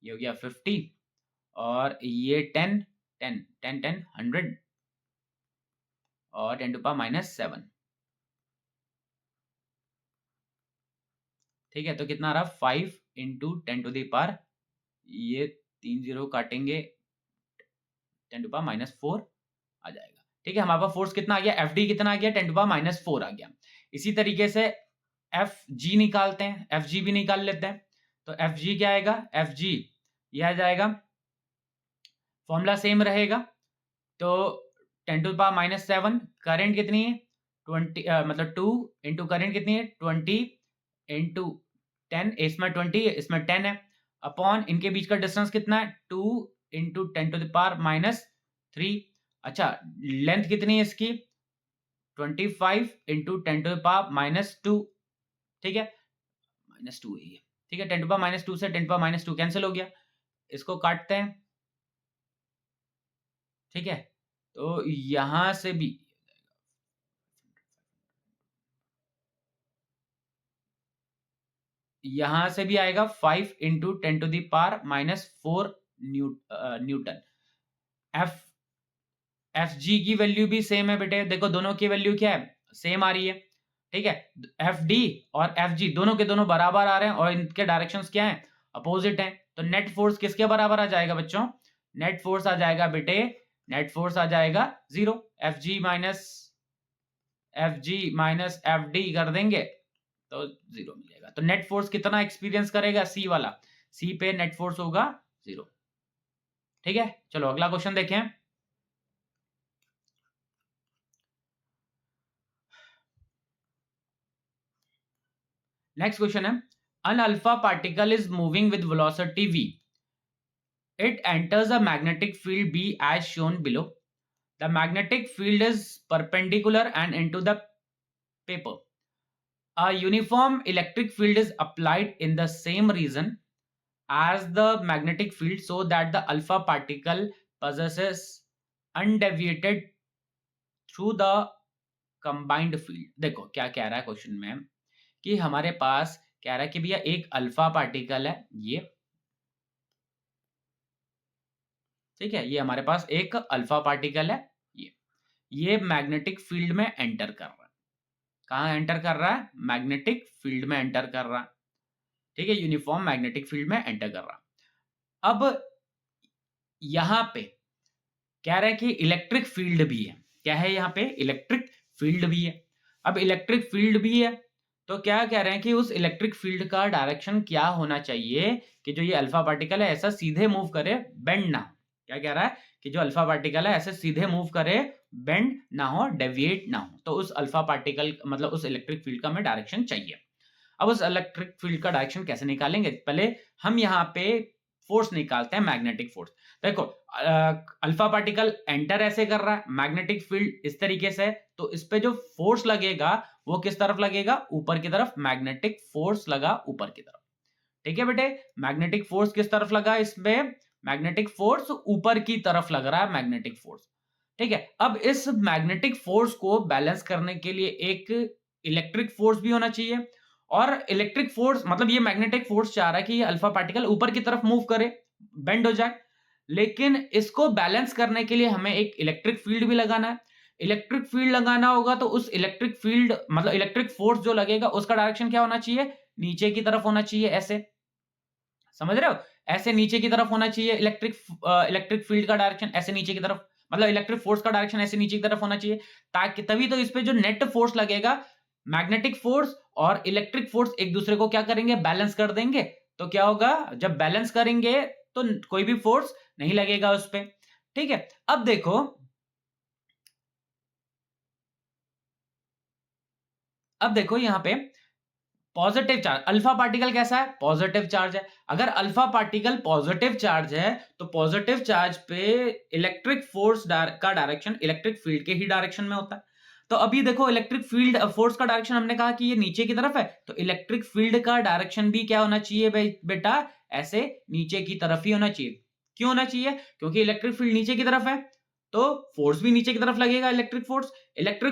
ये हो गया 50 और ये 10 10 10 10 100 और 10⁻⁻7, ठीक है। तो कितना आ रहा 5 इंटू 10⁻, ये 3 0 काटेंगे 10⁻⁴ आ जाएगा, ठीक है। हमारे पास फोर्स कितना आ गया, एफ डी कितना आ गया 10⁻⁴ आ गया। इसी तरीके से एफ जी निकालते हैं, एफ जी भी निकाल लेते हैं। तो एफ जी क्या आएगा, एफ जी ये आ जाएगा, फॉर्मूला सेम रहेगा। तो 10⁻⁷, करंट कितनी है 20 मतलब 2 इंटू करंट कितनी है 20 इंटू 10, इसमें 20 इसमें 10 है, अपॉन इनके बीच का डिस्टेंस कितना है 2 इंटू 10⁻⁻3। अच्छा लेंथ कितनी है इसकी 25 इंटू 10⁻⁻2, ठीक है, -2 है ये, ठीक है। 10⁻⁻2 से 10⁻⁻2 कैंसिल हो गया, इसको काटते हैं, ठीक है। तो यहां से भी आएगा 5 इंटू 10⁻⁻4 न्यूटन। एफ जी की वैल्यू भी सेम है बेटे, देखो दोनों की वैल्यू क्या है सेम आ रही है, ठीक है। एफ डी और एफ जी दोनों के दोनों बराबर आ रहे हैं और इनके डायरेक्शंस क्या हैं अपोजिट हैं। तो नेट फोर्स किसके बराबर आ जाएगा बच्चों, नेट फोर्स आ जाएगा बेटे, नेट फोर्स आ जाएगा 0। F G minus F D कर देंगे तो 0 मिलेगा। तो नेट फोर्स कितना एक्सपीरियंस करेगा सी वाला, सी पे नेट फोर्स होगा 0, ठीक है। चलो अगला क्वेश्चन देखें। नेक्स्ट क्वेश्चन है, an alpha particle is moving with velocity v, it enters a magnetic field b as shown below. The magnetic field is perpendicular and into the paper. A uniform electric field is applied in the same region as the magnetic field so that the alpha particle possesses undeviated through the combined field. देखो क्या कह रहा है question में कि हमारे पास कह रहा है कि भैया एक अल्फा पार्टिकल है ये, ठीक है, ये हमारे पास एक अल्फा पार्टिकल है ये मैग्नेटिक फील्ड में एंटर कर रहा है। कहां एंटर कर रहा है, मैग्नेटिक फील्ड में एंटर कर रहा है, ठीक है, यूनिफॉर्म मैग्नेटिक फील्ड में एंटर कर रहा है। अब यहां पे कह रहा है कि इलेक्ट्रिक फील्ड भी है, क्या है यहाँ पे इलेक्ट्रिक फील्ड भी है। अब इलेक्ट्रिक फील्ड भी है तो क्या कह रहे हैं कि उस इलेक्ट्रिक फील्ड का डायरेक्शन क्या होना चाहिए कि जो ये अल्फा पार्टिकल है ऐसा सीधे मूव करे, बेंड ना। क्या कह रहा है कि जो अल्फा पार्टिकल है ऐसे सीधे मूव करे, बेंड ना हो, डेविएट ना हो। तो उस अल्फा पार्टिकल मतलब उस इलेक्ट्रिक फील्ड का हमें डायरेक्शन चाहिए। अब उस इलेक्ट्रिक फील्ड का डायरेक्शन कैसे निकालेंगे, पहले हम यहाँ पे फोर्स निकालते हैं, मैग्नेटिक फोर्स। देखो अल्फा पार्टिकल एंटर ऐसे कर रहा है, मैग्नेटिक फील्ड इस तरीके से, तो इस पे जो फोर्स लगेगा वो किस तरफ लगेगा, ऊपर की तरफ। मैग्नेटिक फोर्स लगा ऊपर की तरफ, ठीक है बेटे। मैग्नेटिक फोर्स किस तरफ लगा, इसमें मैग्नेटिक फोर्स ऊपर की तरफ लग रहा है, मैग्नेटिक फोर्स, ठीक है। अब इस मैग्नेटिक फोर्स को बैलेंस करने के लिए एक इलेक्ट्रिक फोर्स भी होना चाहिए, और इलेक्ट्रिक फोर्स मतलब ये मैग्नेटिक फोर्स चाह रहा है कि ये अल्फा पार्टिकल ऊपर की तरफ मूव करे, बेंड हो जाए, लेकिन इसको बैलेंस करने के लिए हमें एक इलेक्ट्रिक फील्ड भी लगाना है। इलेक्ट्रिक फील्ड लगाना होगा तो उस इलेक्ट्रिक फील्ड मतलब इलेक्ट्रिक फोर्स जो लगेगा उसका डायरेक्शन क्या होना चाहिए, नीचे की तरफ होना चाहिए, ऐसे, समझ रहे हो, ऐसे नीचे की तरफ होना चाहिए, इलेक्ट्रिक फील्ड का डायरेक्शन ऐसे नीचे की तरफ, मतलब इलेक्ट्रिक फोर्स का डायरेक्शन ऐसे नीचे की तरफ होना चाहिए, ताकि तभी तो इस पे जो नेट फोर्स लगेगा, मैग्नेटिक फोर्स और इलेक्ट्रिक फोर्स एक दूसरे को क्या करेंगे, बैलेंस कर देंगे। तो क्या होगा, जब बैलेंस करेंगे तो कोई भी फोर्स नहीं लगेगा उस पे। ठीक है, अब देखो, यहां पे पॉजिटिव चार्ज, अल्फा पार्टिकल कैसा है, पॉजिटिव चार्ज है। अगर अल्फा पार्टिकल पॉजिटिव चार्ज है तो पॉजिटिव चार्ज पे इलेक्ट्रिक फोर्स का डायरेक्शन इलेक्ट्रिक फील्ड के ही डायरेक्शन में होता है। तो अभी देखो, इलेक्ट्रिक फील्ड फोर्स का डायरेक्शन हमने कहा कि ये नीचे की तरफ है, तो इलेक्ट्रिक फील्ड का डायरेक्शन भी क्या होना चाहिए बेटा, ऐसे नीचे की तरफ ही होना चाहिए। क्यों होना चाहिए, क्योंकि इलेक्ट्रिक फील्ड नीचे की तरफ है, तो फोर्स भी नीचे की तरफ लगेगा, इलेक्ट्रिक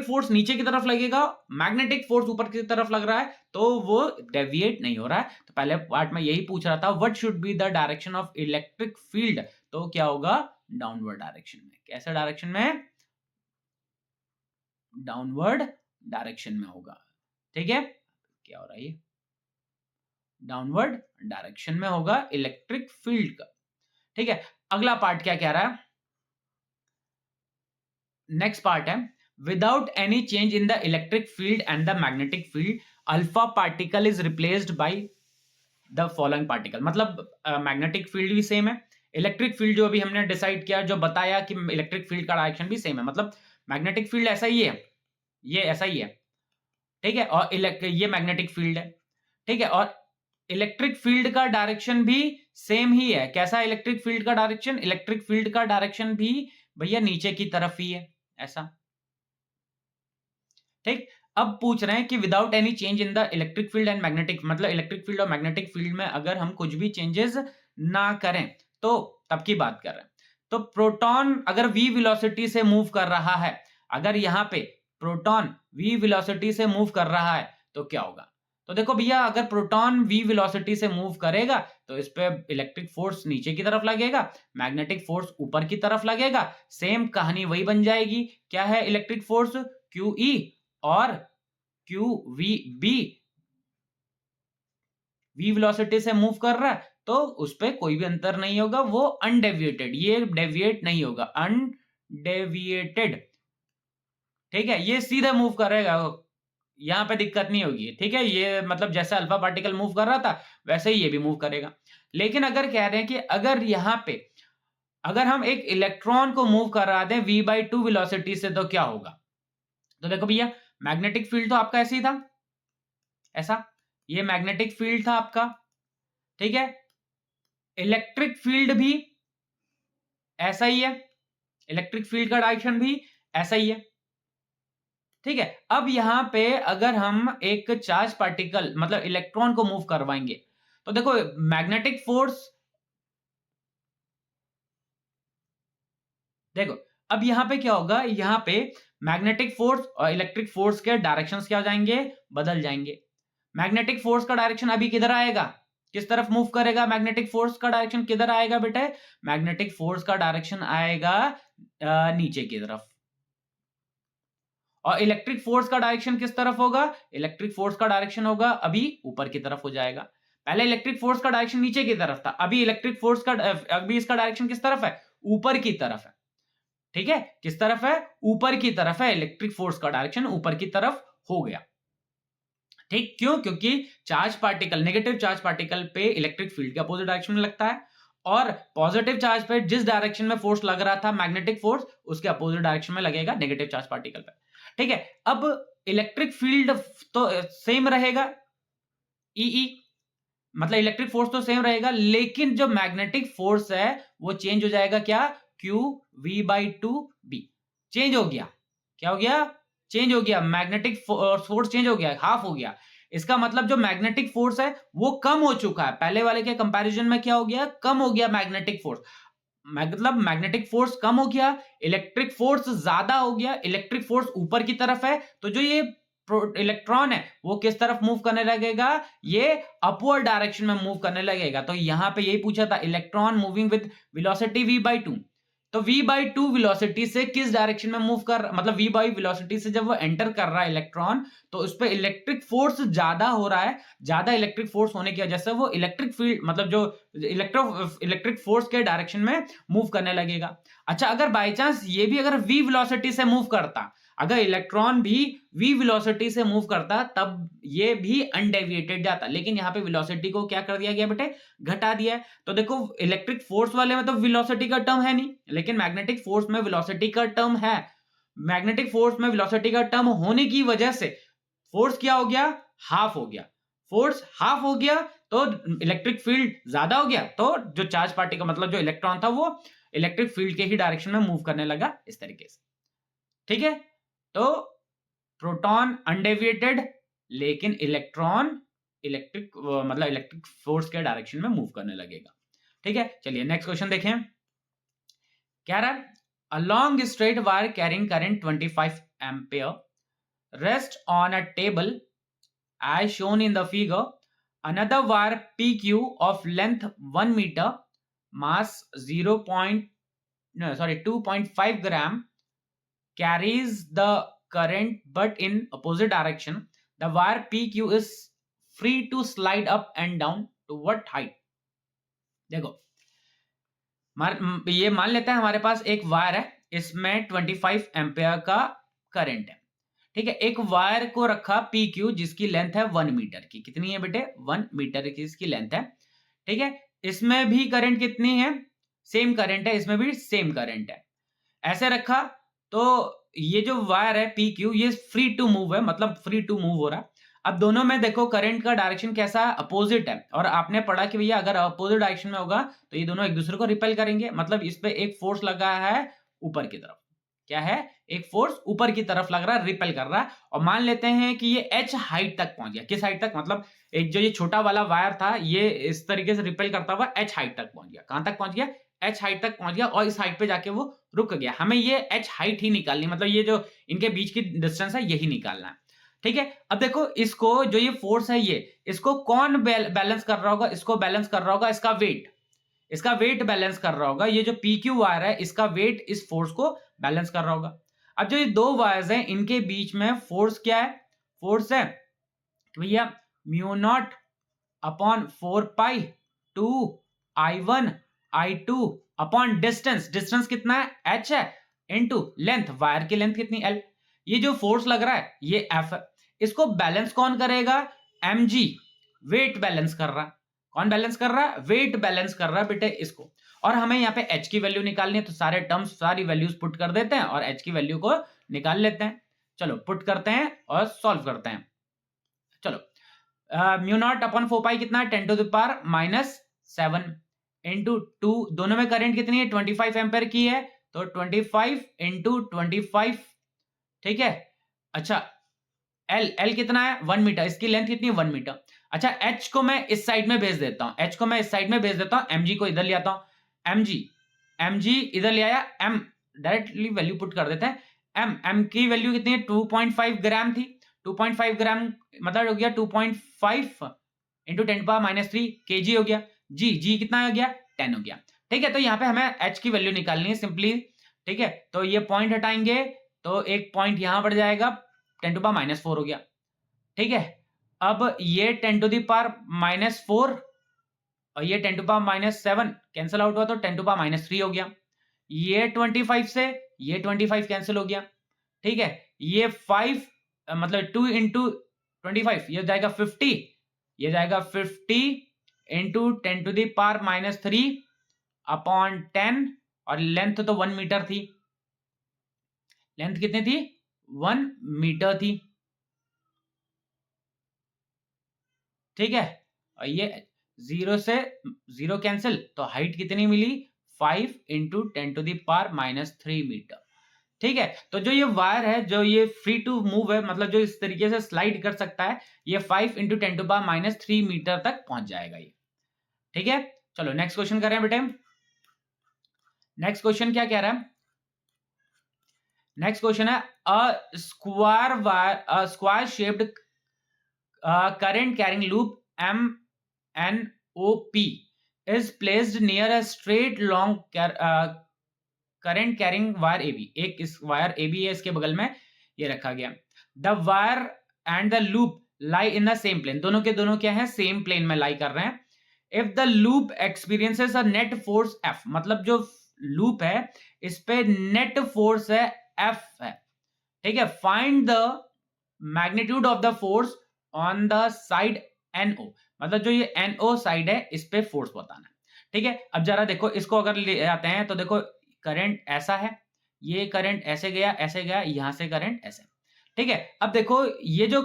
फोर्स नीचे की तरफ लगेगा, मैग्नेटिक फोर्स ऊपर की तरफ लग रहा है, तो वो डेविएट नहीं हो रहा है। तो पहले पार्ट में यही पूछ रहा था, what should be the direction of electric field, तो क्या होगा, डाउनवर्ड डायरेक्शन में। कैसे डायरेक्शन में, डाउनवर्ड डायरेक्शन में होगा। ठीक है, क्या हो रहा है, डाउनवर्ड डायरेक्शन में होगा इलेक्ट्रिक फील्ड का। ठीक है, अगला पार्ट क्या कह रहा है, नेक्स्ट पार्ट है, without any change in the electric field and the magnetic field, alpha particle is replaced by the following particle. मतलब मैग्नेटिक फील्ड भी सेम है, इलेक्ट्रिक फील्ड जो अभी हमने डिसाइड किया, जो बताया कि इलेक्ट्रिक फील्ड का डायरेक्शन भी सेम है, मतलब मैग्नेटिक फील्ड ऐसा ही है, ये ऐसा ही है। ठीक है, और ये मैग्नेटिक फील्ड है। ठीक है, और इलेक्ट्रिक फील्ड का डायरेक्शन भी सेम ही है। कैसा है इलेक्ट्रिक फील्ड का डायरेक्शन, इलेक्ट्रिक फील्ड का डायरेक्शन भी भैया नीचे की तरफ ही है, ऐसा। ठीक, अब पूछ रहे हैं कि without any change in the electric field and magnetic, मतलब इलेक्ट्रिक फील्ड और मैग्नेटिक फील्ड में अगर हम कुछ भी चेंजेस ना करें, तो तब की बात कर रहे हैं। तो प्रोटॉन अगर v वेलोसिटी से मूव कर रहा है, अगर यहां पे प्रोटॉन v वेलोसिटी से मूव कर रहा है, तो क्या होगा। तो देखो भैया, अगर प्रोटॉन v वेलोसिटी से मूव करेगा तो इस पे इलेक्ट्रिक फोर्स नीचे की तरफ लगेगा, मैग्नेटिक फोर्स ऊपर की तरफ लगेगा। सेम कहानी वही बन जाएगी, क्या है इलेक्ट्रिक फोर्स, QE और QVB, v वेलोसिटी से मूव कर रहा है, तो उस पे कोई भी अंतर नहीं होगा, वो अनडेविएटेड, ये डेविएट नहीं होगा, अनडेविएटेड। ठीक है, ये सीधा मूव करेगा, यहां पे दिक्कत नहीं होगी। ठीक है, ये मतलब जैसे अल्फा पार्टिकल मूव कर रहा था, वैसे ही ये भी मूव करेगा। लेकिन अगर कह रहे हैं कि अगर यहां पे अगर हम एक इलेक्ट्रॉन को मूव करा दें v/2 वेलोसिटी से, तो क्या होगा। तो देखो भैया, मैग्नेटिक फील्ड तो आपका ऐसे ही था, ऐसा, ये मैग्नेटिक फील्ड था आपका। ठीक है, इलेक्ट्रिक फील्ड भी ऐसा ही है, इलेक्ट्रिक फील्ड का डायरेक्शन भी ऐसा ही है। ठीक है, अब यहां पे अगर हम एक चार्ज पार्टिकल मतलब इलेक्ट्रॉन को मूव करवाएंगे, तो देखो मैग्नेटिक फोर्स, देखो अब यहां पे क्या होगा, यहां पे मैग्नेटिक फोर्स और इलेक्ट्रिक फोर्स के डायरेक्शंस क्या हो जाएंगे, बदल जाएंगे। मैग्नेटिक फोर्स का डायरेक्शन अभी किधर आएगा, किस तरफ मूव करेगा, मैग्नेटिक फोर्स का डायरेक्शन किधर आएगा बेटे, मैग्नेटिक फोर्स का डायरेक्शन आएगा नीचे की तरफ। और इलेक्ट्रिक फोर्स का डायरेक्शन किस तरफ होगा, इलेक्ट्रिक फोर्स का डायरेक्शन होगा अभी ऊपर की तरफ हो जाएगा। पहले इलेक्ट्रिक फोर्स का डायरेक्शन नीचे की तरफ था, अभी इलेक्ट्रिक फोर्स का अभी इसका डायरेक्शन किस तरफ है, ऊपर की तरफ है। ठीक है, किस तरफ है, ऊपर की तरफ है, इलेक्ट्रिक फोर्स का डायरेक्शन ऊपर की तरफ हो गया। ठीक, क्यों, क्योंकि charge particle, negative charge particle पे इलेक्ट्रिक फील्ड के अपोजिट डायरेक्शन में लगता है, और पॉजिटिव चार्ज पे जिस डायरेक्शन में फोर्स लग रहा था मैग्नेटिक फोर्स, उसके अपोजिट डायरेक्शन में लगेगा नेगेटिव चार्ज पार्टिकल पे। ठीक है, अब इलेक्ट्रिक फील्ड तो सेम रहेगा, ई मतलब इलेक्ट्रिक फोर्स तो सेम रहेगा, लेकिन जो मैग्नेटिक फोर्स है वो चेंज हो जाएगा, क्या, QV/2B चेंज हो गया। क्या हो गया, चेंज हो गया, मैग्नेटिक फोर्स चेंज हो गया, हाफ हो गया। इसका मतलब जो मैग्नेटिक फोर्स है वो कम हो चुका है, पहले वाले के कंपैरिजन में क्या हो गया, कम हो गया मैग्नेटिक फोर्स। मतलब मैग्नेटिक फोर्स कम हो गया, इलेक्ट्रिक फोर्स ज्यादा हो गया, इलेक्ट्रिक फोर्स ऊपर की तरफ है, तो जो ये इलेक्ट्रॉन है वो किस तरफ मूव करने लगेगा, ये अपवर्ड डायरेक्शन में मूव करने लगेगा। तो यहां पे यही पूछा था, electron moving with velocity v/2, तो v बाई टू वेलोसिटी से किस डायरेक्शन में मूव कर, मतलब v बाई वेलोसिटी से जब वो एंटर कर रहा है इलेक्ट्रॉन, तो उस पर इलेक्ट्रिक फोर्स ज्यादा हो रहा है। ज्यादा इलेक्ट्रिक फोर्स होने की वजह से वो इलेक्ट्रिक फील्ड, मतलब जो इलेक्ट्रिक फोर्स के डायरेक्शन में मूव करने लगेगा। अच्छा, अगर बाई चांस ये भी अगर v वेलोसिटी से मूव करता, अगर इलेक्ट्रॉन भी v वेलोसिटी से मूव करता, तब ये भी अनडेविएटेड जाता। लेकिन यहाँ पे वेलोसिटी को क्या कर दिया गया बेटे, घटा दिया है। तो देखो इलेक्ट्रिक फोर्स वाले में तो वेलोसिटी का टर्म है नहीं, लेकिन मैग्नेटिक फोर्स में वेलोसिटी का टर्म है। मैग्नेटिक फोर्स में वेलोसिटी का टर्म होने की वजह से फोर्स क्या हो गया, हाफ हो गया। फोर्स हाफ हो गया तो इलेक्ट्रिक फील्ड ज्यादा हो गया, तो जो चार्ज पार्टिकल मतलब जो इलेक्ट्रॉन था वो इलेक्ट्रिक फील्ड के ही डायरेक्शन में मूव करने लगा, इस तरीके से। ठीक है, तो प्रोटॉन अनडेविएटेड, लेकिन इलेक्ट्रॉन इलेक्ट्रिक फोर्स के डायरेक्शन में मूव करने लगेगा। ठीक है, चलिए नेक्स्ट क्वेश्चन देखें। क्या रहा है, अ long straight wire carrying current 25 ampere rest on a table as shown in the figure. Another wire PQ of length 1 meter, mass 2.5 gram carries the current but in opposite direction. The wire PQ is free to slide up and down to what height? देखो, ये मान लेते हैं हमारे पास एक wire है, इसमें 25 ampere का करंट है। ठीक है, एक वायर को रखा PQ जिसकी लेंथ है 1 मीटर की। कितनी है बेटे, 1 मीटर की इसकी लेंथ है। ठीक है, इसमें भी करंट कितनी है, सेम करंट है, इसमें भी सेम करंट है। ऐसे रखा तो ये जो वायर है PQ ये फ्री टू मूव है, मतलब फ्री टू मूव हो रहा। अब दोनों में देखो करंट का डायरेक्शन कैसा है, अपोजिट है। और आपने पढ़ा कि भैया अगर अपोजिट डायरेक्शन में होगा तो ये दोनों एक दूसरे को रिपेल करेंगे, मतलब इस पे एक फोर्स लगा है ऊपर की तरफ। क्या है, एक फोर्स ऊपर की तरफ लग रहा है, रिपेल कर रहा है। और मान लेते हैं कि ये h हाइट तक पहुंच गया। किस हाइट तक, मतलब एक जो ये छोटा वाला वायर था ये इस तरीके से रिपेल करता हुआ h हाइट तक पहुंच गया। कहां तक पहुंच गया, h हाइट तक पहुंच गया, और इस हाइट पे जाके वो रुक गया। हमें ये h हाइट ही निकालनी, मतलब ये जो इनके बीच की डिस्टेंस है यही निकालना है। ठीक है, अब देखो इसको, जो ये फोर्स है ये, इसको कौन बैलेंस कर रहा होगा, इसको बैलेंस कर रहा होगा इसका वेट। इसका वेट बैलेंस कर रहा होगा, ये जो PQ वायर है इसका वेट इस फोर्स को बैलेंस कर रहा होगा। अब जो ये दो वायर्स हैं इनके बीच में फोर्स क्या है, फोर्स है भैया mu naught upon 4 pi 2 I1 I2 upon distance. Distance कितना है, h है, इनटू लेंथ, वायर की लेंथ कितनी, l। ये जो फोर्स लग रहा है ये F है। इसको बैलेंस कौन करेगा, mg, वेट बैलेंस कर रहा है। कौन बैलेंस कर रहा है, वेट बैलेंस कर रहा है बेटे इसको। और हमें यहाँ पे h की वैल्यू निकालनी है, तो सारे टर्म्स सारी वैल्यूज पुट कर देते हैं और h की वैल्यू को निकाल लेते हैं। चलो पुट करते हैं और सॉल्व करते हैं। चलो म्यू नॉट अपॉन 4 पाई कितना है, 10 टू द पावर -7 इंटू 2, दोनों में करंट कितनी है, 25 एम्पेयर की है, तो 25 इंटू 25। ठीक है, अच्छा L कितना है, 1 मीटर, इसकी लेंथ कितनी है, 1 मीटर। अच्छा H को मैं इस साइड में भेज देता हूं, H को मैं इस साइड में भेज देता हूं, mg को इधर ले आता हूं, mg इधर ले आया, m डायरेक्टली वैल्यू पुट कर देते हैं। m की वैल्यू कितनी है, 2.5 ग्राम थी। 2.5 ग्राम मतलब हो गया 2.5 इंटू 10⁻³ kg हो गया। g कितना हो गया, 10 हो गया। ठीक है, तो यहाँ पे हमें h की वैल्यू निकालनी है सिंपली। ठीक है, तो ये पॉइंट हटाएंगे तो एक पॉइंट यहां बढ़ जाएगा, 10⁻⁴ हो गया। ठीक है, अब ये 10⁻⁻4 और ये 10⁻⁻7 कैंसिल आउट हुआ तो 10⁻³ हो गया। ये 25 से ये 25 कैंसिल हो गया। ठीक है, ये 5 मतलब 2 इंटू 25 ये जाएगा 50, ये जाएगा 50 इंटू 10⁻³ अपॉन 10, और लेंथ तो 1 मीटर थी। लेंथ कितनी थी, 1 मीटर थी। ठीक है, और ये 0 से 0 कैंसिल, तो हाइट कितनी मिली, 5 इंटू 10⁻³ मीटर। ठीक है, तो जो ये वायर है, जो ये फ्री टू मूव है, मतलब जो इस तरीके से स्लाइड कर सकता है, ये 5 इंटू 10⁻³ मीटर तक पहुंच जाएगा ये। ठीक है, चलो नेक्स्ट क्वेश्चन करें बेटे। नेक्स्ट क्वेश्चन क्या कह रहा है, नेक्स्ट क्वेश्चन है a square shaped current carrying loop MNOP is placed near a straight long current carrying wire AB, एक इस वायर AB है, इसके बगल में ये रखा गया। The wire and the loop lie in the same plane, दोनों के दोनों क्या है, सेम प्लेन में लाई कर रहे हैं। If the loop experiences a net force F, मतलब जो लूप है इस पे नेट फोर्स है F है, ठीक है। Find the magnitude of the force on the side NO, मतलब जो ये NO साइड है इस पे फोर्स बताना है, ठीक है। अब जरा देखो इसको अगर ले आते हैं तो देखो करंट ऐसा है, ये करंट ऐसे गया, यहां से करंट ऐसे, ठीक है। अब देखो ये जो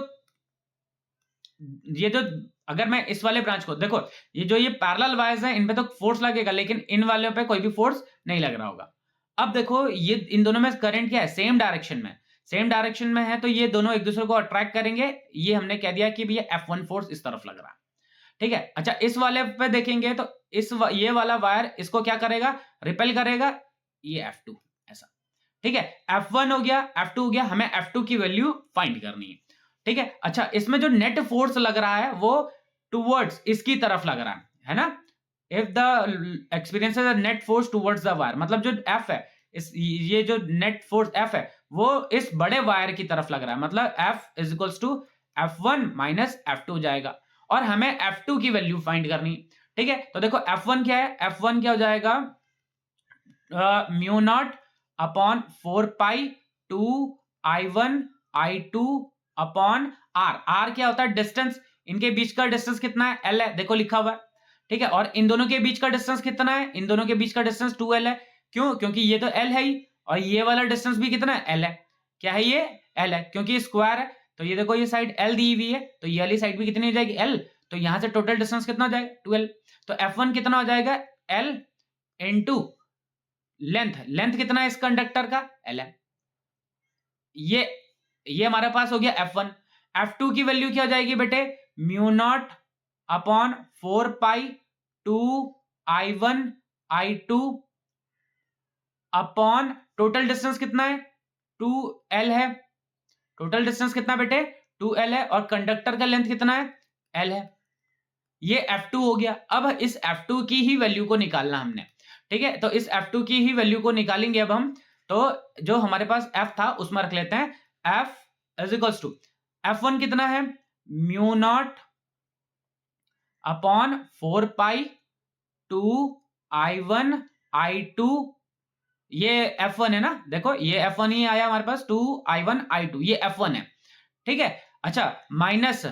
अगर मैं इस वाले ब्रांच को देखो, ये पैरेलल वायर्स हैं इन पे तो फोर्स लगेगा, लेकिन इन वालों पे कोई भी फोर्स नहीं लग रहा होगा। अब देखो ये इन दोनों में करंट क्या है, सेम डायरेक्शन में है, तो ये दोनों एक दूसरे को अट्रैक्ट करेंगे। ये हमने कह दिया कि भैया F1 फोर्स इस तरफ लग रहा है, ठीक है। अच्छा इस वाले पे देखेंगे तो ये वाला वायर इसको क्या करेगा, रिपेल करेगा, ये F2 ऐसा, ठीक है। F1 हो गया, F2 हो गया, हमें F2 की वैल्यू फाइंड करनी है, ठीक है। अच्छा इसमें जो नेट फोर्स लग रहा है वो टुवर्ड्स इसकी तरफ लग रहा है ना। If the experiences a net force towards the wire, मतलब जो F है ये जो नेट फोर्स F है वो इस बड़े वायर की तरफ लग रहा है, मतलब F is equals to F1 minus F2 जाएगा, और हमें F2 की वैल्यू फाइंड करनी, ठीक है। तो देखो F1 क्या है, F1 क्या हो जाएगा, mu naught upon 4 pi 2 I1 I2 upon R क्या होता है, डिस्टेंस, इनके बीच का डिस्टेंस कितना है, L है, देखो लिखा हुआ है, ठीक है। और इन दोनों के बीच का डिस्टेंस कितना है, इन दोनों के बीच का डिस्टेंस 2L है, क्यों, क्योंकि ये तो L है ही, और ये वाला डिस्टेंस भी कितना है, L है, क्या है ये L है, क्योंकि स्क्वायर है। तो ये देखो ये साइड L दी हुई है, तो ये वाली साइड भी कितनी हो जाएगी, L, तो यहां से टोटल डिस्टेंस कितना हो जाएगा, 2L। तो F1 कितना हो जाएगा, L इंटू लेंथ कितना है इस कंडक्टर का, L है। ये हमारे पास हो गया F1। F2 की वैल्यू क्या हो जाएगी बेटे, mu naught upon 4 pi 2 I1 I2 upon total distance कितना है, 2L है, टोटल डिस्टेंस कितना बेटे 2L है, और कंडक्टर का लेंथ कितना है, L है। ये F2 हो गया। अब इस F2 की ही वैल्यू को निकालना हमने, ठीक है। तो इस F2 की ही वैल्यू को निकालेंगे अब हम, तो जो हमारे पास F था उसमें रख लेते हैं F is equals to F1 कितना है, mu naught upon 4 pi 2 I1 I2, ये F1 है ना, देखो ये F1 ही आया हमारे पास, 2 I1 I2 ये F1 है, ठीक है। अच्छा माइनस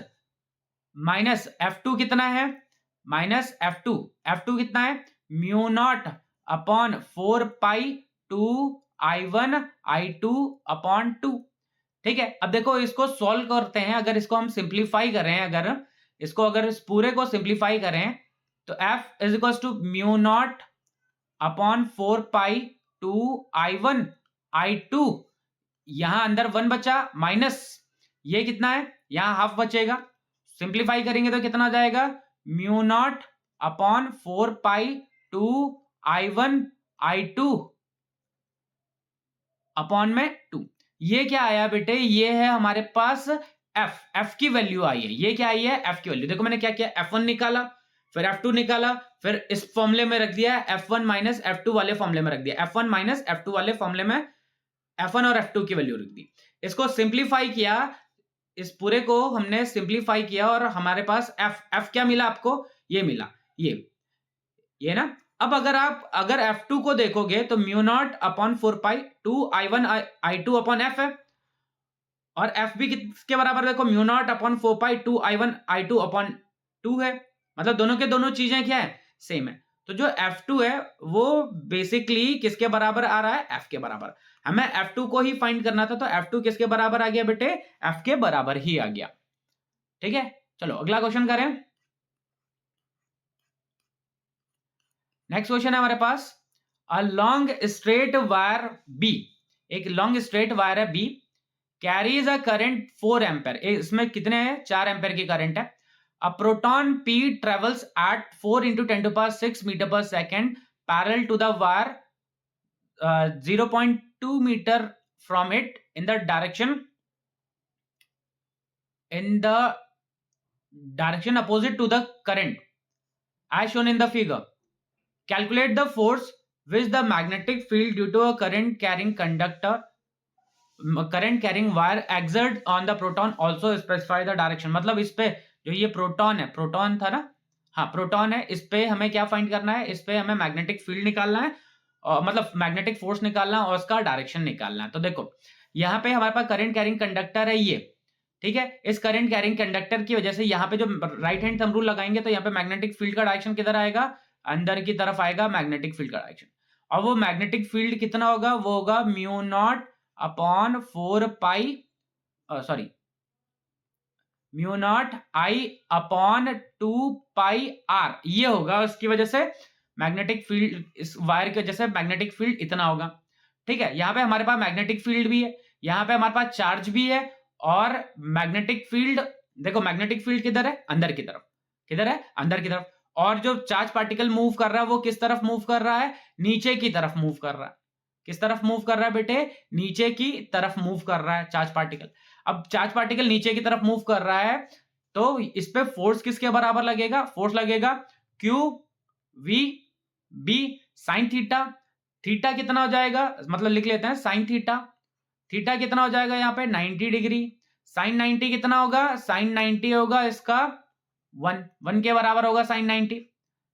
F2 कितना है, माइनस F2 कितना है, mu naught upon 4 pi 2 I1 I2 upon 2, ठीक है। अब देखो इसको सॉल्व करते हैं, अगर इसको हम सिंप्लीफाई करें, अगर इस पूरे को सिंप्लीफाई करें तो F is equal to mu naught upon 4 pi 2 I1 I2, यहां अंदर 1 बचा, माइनस ये कितना है, यहां हाफ बचेगा, सिंप्लीफाई करेंगे तो कितना जाएगा, mu naught upon 4 pi 2 I1 I2 upon में 2। ये क्या आया बेटे, ये है हमारे पास F की वैल्यू आई है, ये क्या आई है, F की वैल्यू। देखो मैंने क्या किया, F1 निकाला, फिर F2 निकाला, फिर इस फॉर्मूले में रख दिया, F1 माइनस F2 वाले फॉर्मूले में रख दिया, F1 माइनस F2 वाले फॉर्मूले में F1 और F2 की वैल्यू रख दी। इसको सिंप्लीफाई किया, इस पूरे को हमने सिंप्लीफाई किया, और हमारे पास F क्या मिला आपको, ये मिला, ये ना। अब अगर F2 को देखोगे तो mu naught upon 4 pi 2 I1 I2 upon F है, और F भी किसके बराबर, देखो mu naught upon 4 pi 2 I1 I2 upon 2 है, मतलब दोनों के दोनों चीजें क्या है, सेम है। तो जो F2 है वो बेसिकली किसके बराबर आ रहा है, F के बराबर। हमें F2 को ही फाइंड करना था, तो F2 किसके बराबर आ गया बेटे, F के बराबर ही आ गया, ठीक है। चलो अगला क्वेश्चन करें। नेक्स्ट क्वेश्चन है हमारे पास, a long straight wire B, एक लॉन्ग स्ट्रेट वायर है बी, कैरीज अ करंट 4 एम्पेयर, इसमें कितने हैं, 4 एम्पेयर की करंट है। A proton P travels at 4 into 10 to the power 6 metre per second parallel to the wire 0.2 meter from it in the direction opposite to the current as shown in the figure. Calculate the force which the magnetic field due to a current carrying wire exert on the proton also specify the direction। मतलब इस पे जो ये proton है, proton था ना, हाँ proton है, इस पे हमें क्या फाइंड करना है, इस पे हमें मैग्नेटिक फील्ड निकालना है और मतलब मैग्नेटिक फोर्स निकालना है और उसका डायरेक्शन निकालना है। तो देखो यहाँ पे हमारे पास करंट कैरिंग कंडक्टर है ये, ठीक है। इस करंट कैरिंग कंडक्टर की वजह से यहाँ पे जो राइट हैंड थंब रूल लगाएंगे तो यहाँ पे मैग्नेटिक फील्ड का डायरेक्शन किधर आएगा, अंदर की तरफ आएगा मैग्नेटिक फील्ड का डायरेक्शन। और वो मैग्नेटिक फील्ड कितना होगा, वो होगा mu naught upon 4 pi, sorry mu naught I upon 2 pi r, ये होगा। उसकी वजह से मैग्नेटिक फील्ड, इस वायर की वजह से मैग्नेटिक फील्ड इतना होगा, ठीक है। यहाँ पे हमारे पास मैग्नेटिक फील्ड भी है, यहाँ पे हमारे पास चार्ज भी है और मैग्नेटिक फील्ड, देखो मैग्नेटिक फील्ड किधर है, अंदर की तरफ, किधर है, अंदर की तरफ। और जो चार्ज पार्टिकल मूव कर रहा है वो किस तरफ मूव कर रहा है, नीचे की तरफ मूव कर रहा है। किस तरफ मूव कर रहा है बेटे, नीचे की तरफ मूव कर रहा है चार्ज पार्टिकल। अब चार्ज पार्टिकल नीचे की तरफ मूव कर रहा है तो इस पे फोर्स किसके बराबर लगेगा, फोर्स लगेगा q v B sine theta. Theta कितना हो जाएगा, मतलब लिख लेते हैं साइन थीटा, थीटा कितना हो जाएगा यहाँ पे 90 डिग्री। साइन 90 कितना होगा, साइन 90 होगा इसका 1 के बराबर होगा साइन 90।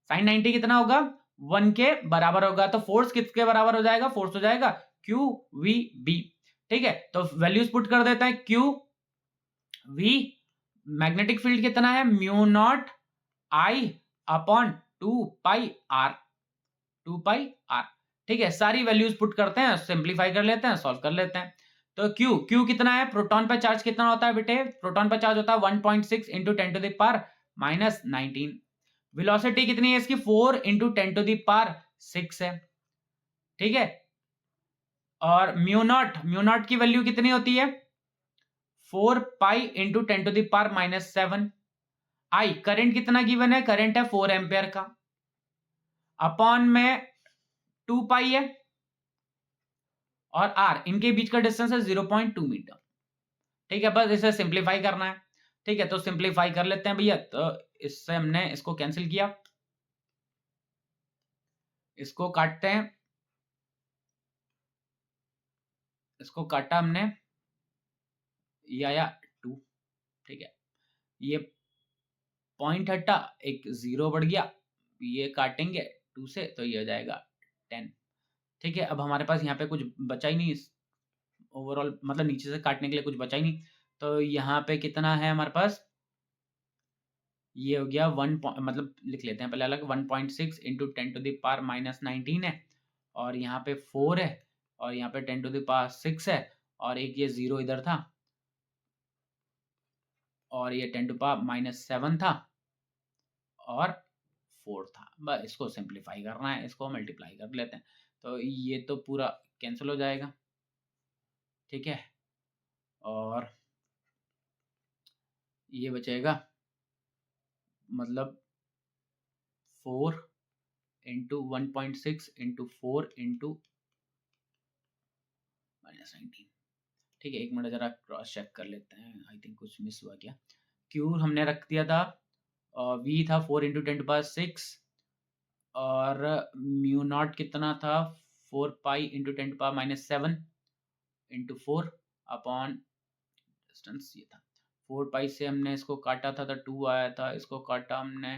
साइन 90 कितना होगा, 1 के बराबर होगा। तो फोर्स किसके बराबर हो जाएगा, फोर्स हो जाएगा क्यू वी बी, ठीक है। तो वैल्यूज पुट कर देते हैं, क्यू वी मैग्नेटिक फील्ड कितना है, mu naught I upon 2 pi r, 2 pi r, ठीक है। सारी वैल्यूज पुट करते हैं, सिंप्लीफाई कर लेते हैं, सॉल्व कर लेते हैं। तो क्यू कितना है, प्रोटॉन पर चार्ज कितना होता है बेटे, प्रोटॉन पर चार्ज होता है 1.6 into 10 to the power minus 19। Velocity कितनी है इसकी, 4 इंटू 10 टू द पावर 6 है, ठीक है। और म्यू नॉट की वैल्यू कितनी होती है, 4 pi into 10 to the power minus 7। I current कितना गिवन है, करंट है 4 एम्पियर का, अपॉन में 2 पाई है और आर इनके बीच का डिस्टेंस है 0.2 मीटर, ठीक है। बस इसे सिंप्लीफाई करना है, ठीक है। तो सिंप्लीफाई कर लेते हैं भैया। तो इससे हमने इसको कैंसिल किया, इसको काटते हैं, इसको काटा हमने, ये आया 2, ठीक है। ये पॉइंट हटा, एक 0 बढ़ गया, ये काटेंगे 2 से तो ये हो जाएगा 10, ठीक है। अब हमारे पास यहाँ पे कुछ बचा ही नहीं ओवरऑल, मतलब नीचे से काटने के लिए कुछ बचा ही नहीं। तो यहाँ पे कितना है हमारे पास, ये हो गया 1, मतलब लिख लेते हैं पहले अलग, 1.6 into 10 to the power minus 19 है और यहाँ पे 4 है और यहाँ पे 10 टू द पावर 6 है और एक ये 0 इधर था और ये 10 टू पावर माइनस 7 था और 4 था। बस इसको सिंप्लीफाई करना है, इसको मल्टीप्लाई कर लेते हैं तो ये तो पूरा कैंसिल हो जाएगा, ठीक है। और ये बचेगा मतलब 4 इंटू 1.6 इंटू 4 इंटू माइनस 19, ठीक है। एक मिनट जरा क्रॉस चेक कर लेते हैं, आई थिंक कुछ मिस हुआ क्या। क्यू हमने रख दिया था, वी था 4 इंटू 10 टू पावर 6 और म्यू नॉट कितना था 4 pi into 10 to power minus 7 into 4 upon distance, ये था 4 पाई से हमने इसको काटा था तो 2 आया था, इसको काटा हमने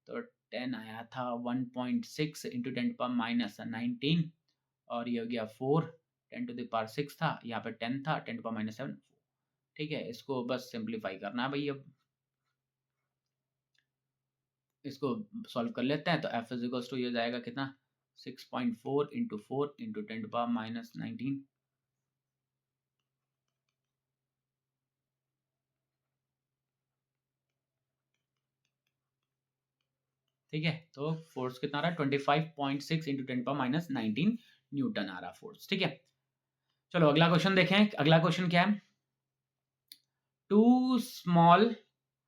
तो 10 आया था, 1.6 इंटू 10 टू पावर माइनस 19 और ये हो गया 4, 10 टू द पावर 6 था, यहाँ पे 10 था, 10 टू पावर माइनस 7, ठीक है। इसको बस सिंप्लीफाई करना है भाई। अब इसको सॉल्व कर लेते हैं तो एफ इज इक्वल्स टू ये जाएगा कितना 6.4 into 4 into 10 to power minus 19, ठीक है। तो फोर्स कितना आ रहा है 25.6 इंटू 10 पावर माइनस 19 न्यूटन आ रहा फोर्स, ठीक है। चलो अगला क्वेश्चन देखें। अगला क्वेश्चन क्या है, 2 small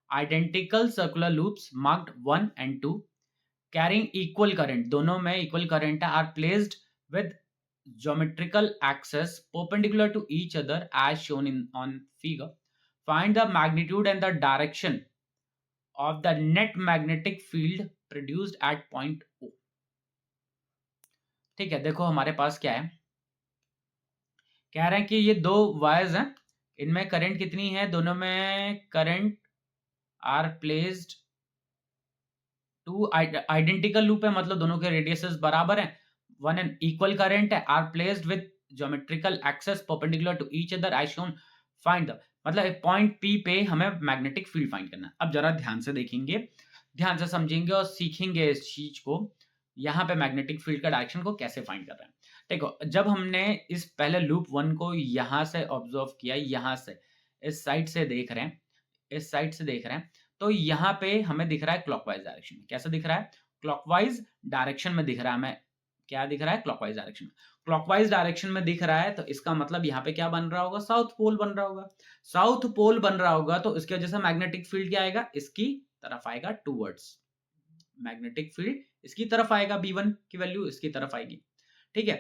identical circular loops marked 1 and 2 carrying equal current, दोनों में equal current है, are placed with geometrical axes perpendicular to each other as shown in on figure. Find the magnitude and the direction of the net magnetic field produced at point O. ठीक है, देखो हमारे पास क्या है, कह रहे हैं कि ये दो वायर्स हैं, इनमें करंट कितनी है, दोनों में current are placed two identical loop है, मतलब दोनों के रेडियसेस बराबर हैं, वन एन इक्वल करंट है, are placed with geometrical axes perpendicular to each other I shown find the, मतलब एक पॉइंट पी पे हमें मैग्नेटिक फील्ड फाइंड करना है। अब जरा ध्यान से देखेंगे, ध्यान से समझेंगे और सीखेंगे इस चीज को, यहाँ पे मैग्नेटिक फील्ड का डायरेक्शन को कैसे फाइंड कर रहे हैं। देखो जब हमने इस पहले लूप वन को यहां से ऑब्जर्व किया, यहां से इस साइड से देख रहे हैं, इस साइड से देख रहे हैं, तो यहाँ पे हमें दिख रहा है क्लॉकवाइज डायरेक्शन में। कैसा दिख रहा है? क्लॉकवाइज डायरेक्शन में दिख रहा है हमें। क्या दिख रहा है? क्लॉकवाइज डायरेक्शन में। क्लॉकवाइज डायरेक्शन में दिख रहा है तो इसका मतलब यहाँ पे क्या बन रहा होगा? साउथ पोल बन रहा होगा। साउथ पोल बन रहा होगा तो इसकी वजह से मैग्नेटिक फील्ड क्या आएगा? इसकी तरफ आएगा, टूवर्ड्स। मैग्नेटिक फील्ड इसकी तरफ आएगा, B1 की वैल्यू इसकी तरफ आएगी। ठीक है,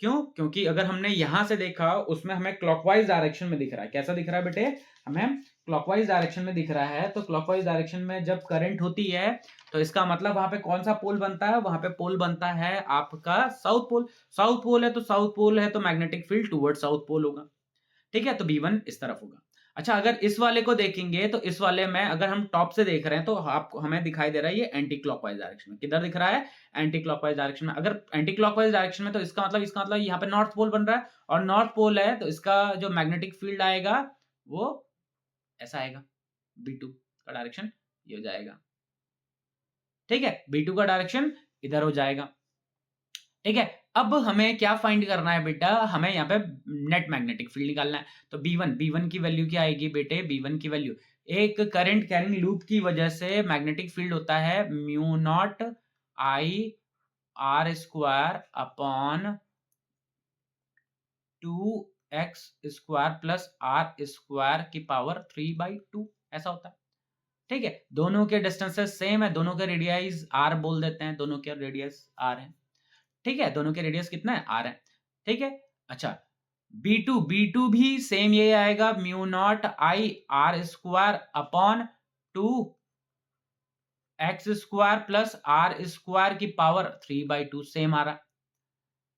क्यों? क्योंकि अगर हमने यहां से देखा उसमें हमें क्लॉकवाइज डायरेक्शन में दिख रहा है। कैसा दिख रहा है बेटे? हमें क्लॉकवाइज डायरेक्शन में दिख रहा है। तो क्लॉकवाइज डायरेक्शन में जब करंट होती है तो इसका मतलब वहां पे कौन सा पोल बनता है? वहां पे पोल बनता है आपका साउथ पोल। साउथ पोल है तो साउथ पोल है तो magnetic field toward south pole होगा। ठीक है, तो B1 इस तरफ होगा। अच्छा, अगर इस वाले को देखेंगे तो इस वाले में अगर हम टॉप से देख रहे हैं तो आपको हमें दिखाई दे रहा है ये एंटी क्लॉकवाइज डायरेक्शन में। किधर दिख रहा है? एंटी क्लॉकवाइज डायरेक्शन में। अगर एंटी क्लॉकवाइज डायरेक्शन में तो इसका मतलब यहाँ पे नॉर्थ पोल बन रहा है, और नॉर्थ पोल है तो इसका जो मैग्नेटिक फील्ड आएगा वो ऐसा आएगा, B2 का डायरेक्शन ये हो जाएगा। ठीक है, B2 का डायरेक्शन इधर हो जाएगा। ठीक है, अब हमें क्या फाइंड करना है बेटा? हमें यहाँ पे नेट मैग्नेटिक फील्ड निकालना है। तो B1 की वैल्यू क्या आएगी बेटे? B1 की वैल्यू, एक करंट कैरिंग लूप की वजह से मैग्नेटिक फील्ड होता है mu not I R square upon 2x square plus R square की पावर 3/2, ऐसा होता है। ठीक है, दोनों के डिस्टेंसेस सेम है, दोनों के रेडियस R बोल देते हैं, दोनों के रेडियस R है। ठीक है, दोनों के रेडियस कितना है? R है। ठीक है, अच्छा B2 भी सेम ये आएगा, mu naught I R square upon 2x square plus R square की पावर 3/2, सेम आ रहा।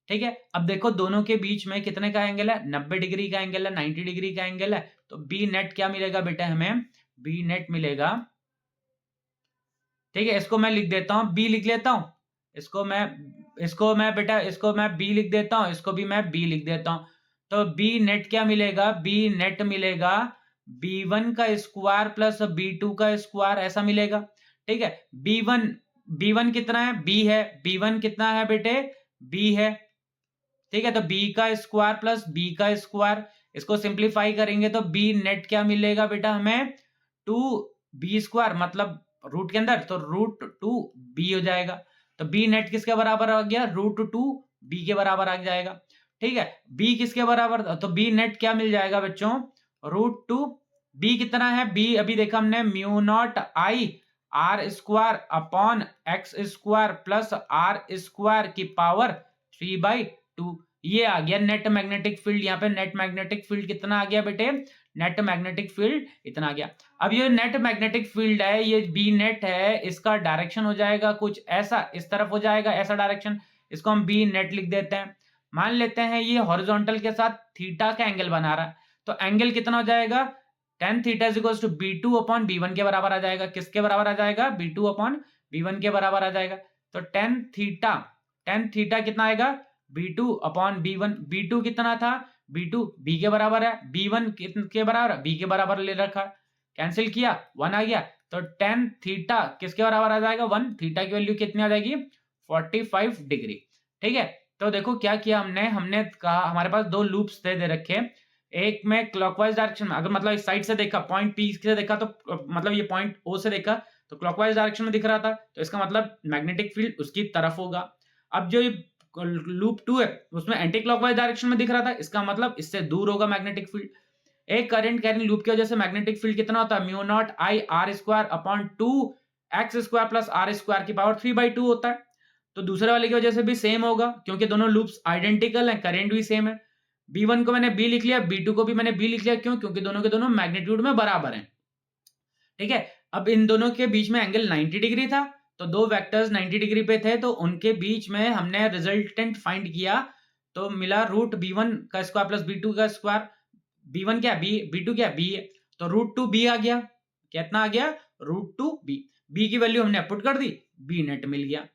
ठीक है, अब देखो दोनों के बीच में कितने का एंगल है? 90 डिग्री का एंगल है, 90 डिग्री का एंगल है। तो बी नेट क्या मिलेगा बेटा हमें? बी नेट मिलेगा। ठीक है, इसको मैं लिख देता हूं, बी लिख लेता हूं, इसको मैं बेटा इसको मैं बी लिख देता हूं, इसको भी मैं बी लिख देता हूं। तो बी नेट क्या मिलेगा? बी नेट मिलेगा B1 का स्क्वायर प्लस B2 का स्क्वायर, ऐसा मिलेगा। ठीक है, B1 कितना है? B है। B1 कितना है बेटे? B है। ठीक है, तो B का स्क्वायर प्लस B का स्क्वायर, इसको सिंप्लीफाई करेंगे तो B नेट क्या मिलेगा बेटा हमें? 2B स्क्वायर, मतलब रूट के अंदर तो √2B हो जाएगा। तो B नेट किसके बराबर आ गया? √2B के बराबर आ जाएगा। ठीक है, B किसके बराबर? तो B नेट क्या मिल जाएगा बच्चों? √2B कितना है? B अभी देखा हमने, mu naught I R square upon x square plus R square की पावर 3/2, ये आ गया नेट मैग्नेटिक फील्ड। यहाँ पे नेट मैग्नेटिक फील्ड कितना आ गया बेटे? नेट मैग्नेटिक फील्ड इतना आ गया। अब ये नेट मैग्नेटिक फील्ड है, ये बी नेट है, इसका डायरेक्शन हो जाएगा कुछ ऐसा, इस तरफ हो जाएगा ऐसा डायरेक्शन, इसको हम बी नेट लिख देते हैं। मान लेते हैं ये हॉरिजॉन्टल के साथ थीटा का एंगल बना रहा है, तो एंगल कितना हो जाएगा? tan theta is equals to B2 upon B1 के बराबर आ जाएगा। किसके बराबर आ जाएगा? B2 अपॉन B1 के बराबर आ जाएगा। तो tan थीटा कितना आएगा? B2 upon B1। B2 कितना था? B2 B के बराबर है, B1 के बराबर? B के बराबर ले रखा, कैंसिल किया 1 आ गया। तो tan थीटा किसके बराबर आ जाएगा? 1। थीटा की वैल्यू कितनी आ जाएगी? 45 डिग्री। ठीक है, तो देखो क्या किया हमने कहा हमारे पास दो लूप्स दे रखे, एक में क्लॉकवाइज डायरेक्शन में, अगर मतलब इस साइड से देखा, पॉइंट पी से देखा तो मतलब ये पॉइंट ओ से देखा तो क्लॉकवाइज डायरेक्शन में दिख रहा था, तो इसका मतलब मैग्नेटिक फील्ड उसकी तरफ होगा। अब जो ये लूप 2 है उसमें एंटी क्लॉकवाइज डायरेक्शन में दिख रहा था, इसका मतलब इससे दूर होगा मैग्नेटिक फील्ड। एक करंट कैरिंग लूप की वजह से मैग्नेटिक फील्ड कितना होता है? Mu not I R square upon 2x square plus R square की पावर 3/2 होता है। तो दूसरे वाले की वजह से भी सेम होगा, क्योंकि दोनों लूप्स आइडेंटिकल हैं, करंट भी सेम है। B1 को मैंने B लिख लिया, B2 को भी मैंने B लिख लिया, क्यों? क्योंकि दोनों के दोनों मैग्नीट्यूड में बराबर हैं। ठीक है, अब इन दोनों के बीच में एंगल 90 डिग्री था, तो दो वेक्टर्स 90 डिग्री पे थे, तो उनके बीच में हमने रिजल्टेंट फाइंड किया, तो मिला रूट b1 का स्क्वायर प्लस b2 का स्क्वायर। b1 क्या b, b2 क्या b है, तो रूट टू b आ गया। कितना आ गया, रूट टू b। b की वैल्यू हमने पुट कर दी, b नेट मिल गया।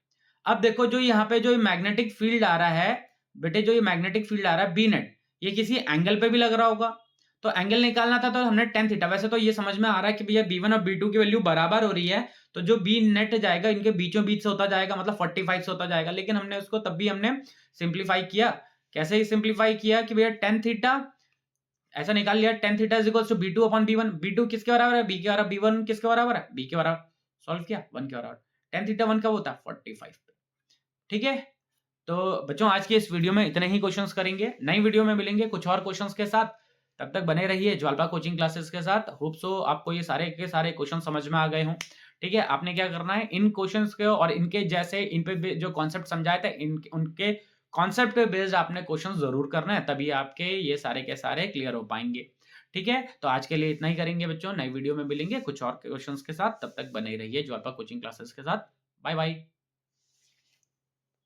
अब देखो जो यहाँ पे जो मैग्नेटिक फील्ड आ रहा है बेटे, जो ये मैग्नेटिक फील्ड आ रहा है बी नेट, ये किसी एंगल पे भी लग रहा होगा, तो एंगल निकालना था तो हमने टेन थीटा। वैसे तो ये समझ में आ रहा है कि भैया b1 और b2 की वैल्यू बराबर हो रही है, तो जो b नेट जाएगा इनके बीचों बीच से होता जाएगा, मतलब 45 से होता जाएगा। लेकिन हमने उसको तब भी हमने सिंप्लीफाई किया। कैसे ही सिंप्लीफाई किया कि भैया टेन थीटा ऐसा निकाल लिया, tan theta is equal to b2 upon b1। b2 किसके बराबर है, b के बराबर, b1 किसके बराबर है, b के बराबर। सॉल्व किया, 1 के बराबर। टेन थीटा 1 का होता है 45 पे। ठीक है, तो बच्चों आज के इस वीडियो में इतने ही क्वेश्चंस करेंगे। नई वीडियो में मिलेंगे कुछ और क्वेश्चंस के साथ। तब तक बने रहिए ज्वालपा कोचिंग क्लासेस के साथ। होप सो आपको ये सारे के सारे क्वेश्चन समझ में आ गए हों। ठीक है, आपने क्या करना है, इन क्वेश्चंस के और इनके जैसे इन पे जो कॉन्सेप्ट समझाए थे उनके कॉन्सेप्ट पे बेस्ड आपने क्वेश्चन जरूर करना है, तभी आपके ये सारे के सारे क्लियर हो पाएंगे। ठीक है, तो आज के लिए इतना ही करेंगे बच्चों। नई वीडियो में मिलेंगे कुछ और क्वेश्चंस के साथ। तब तक बने रहिए ज्वालपा कोचिंग क्लासेस के साथ। Bye bye.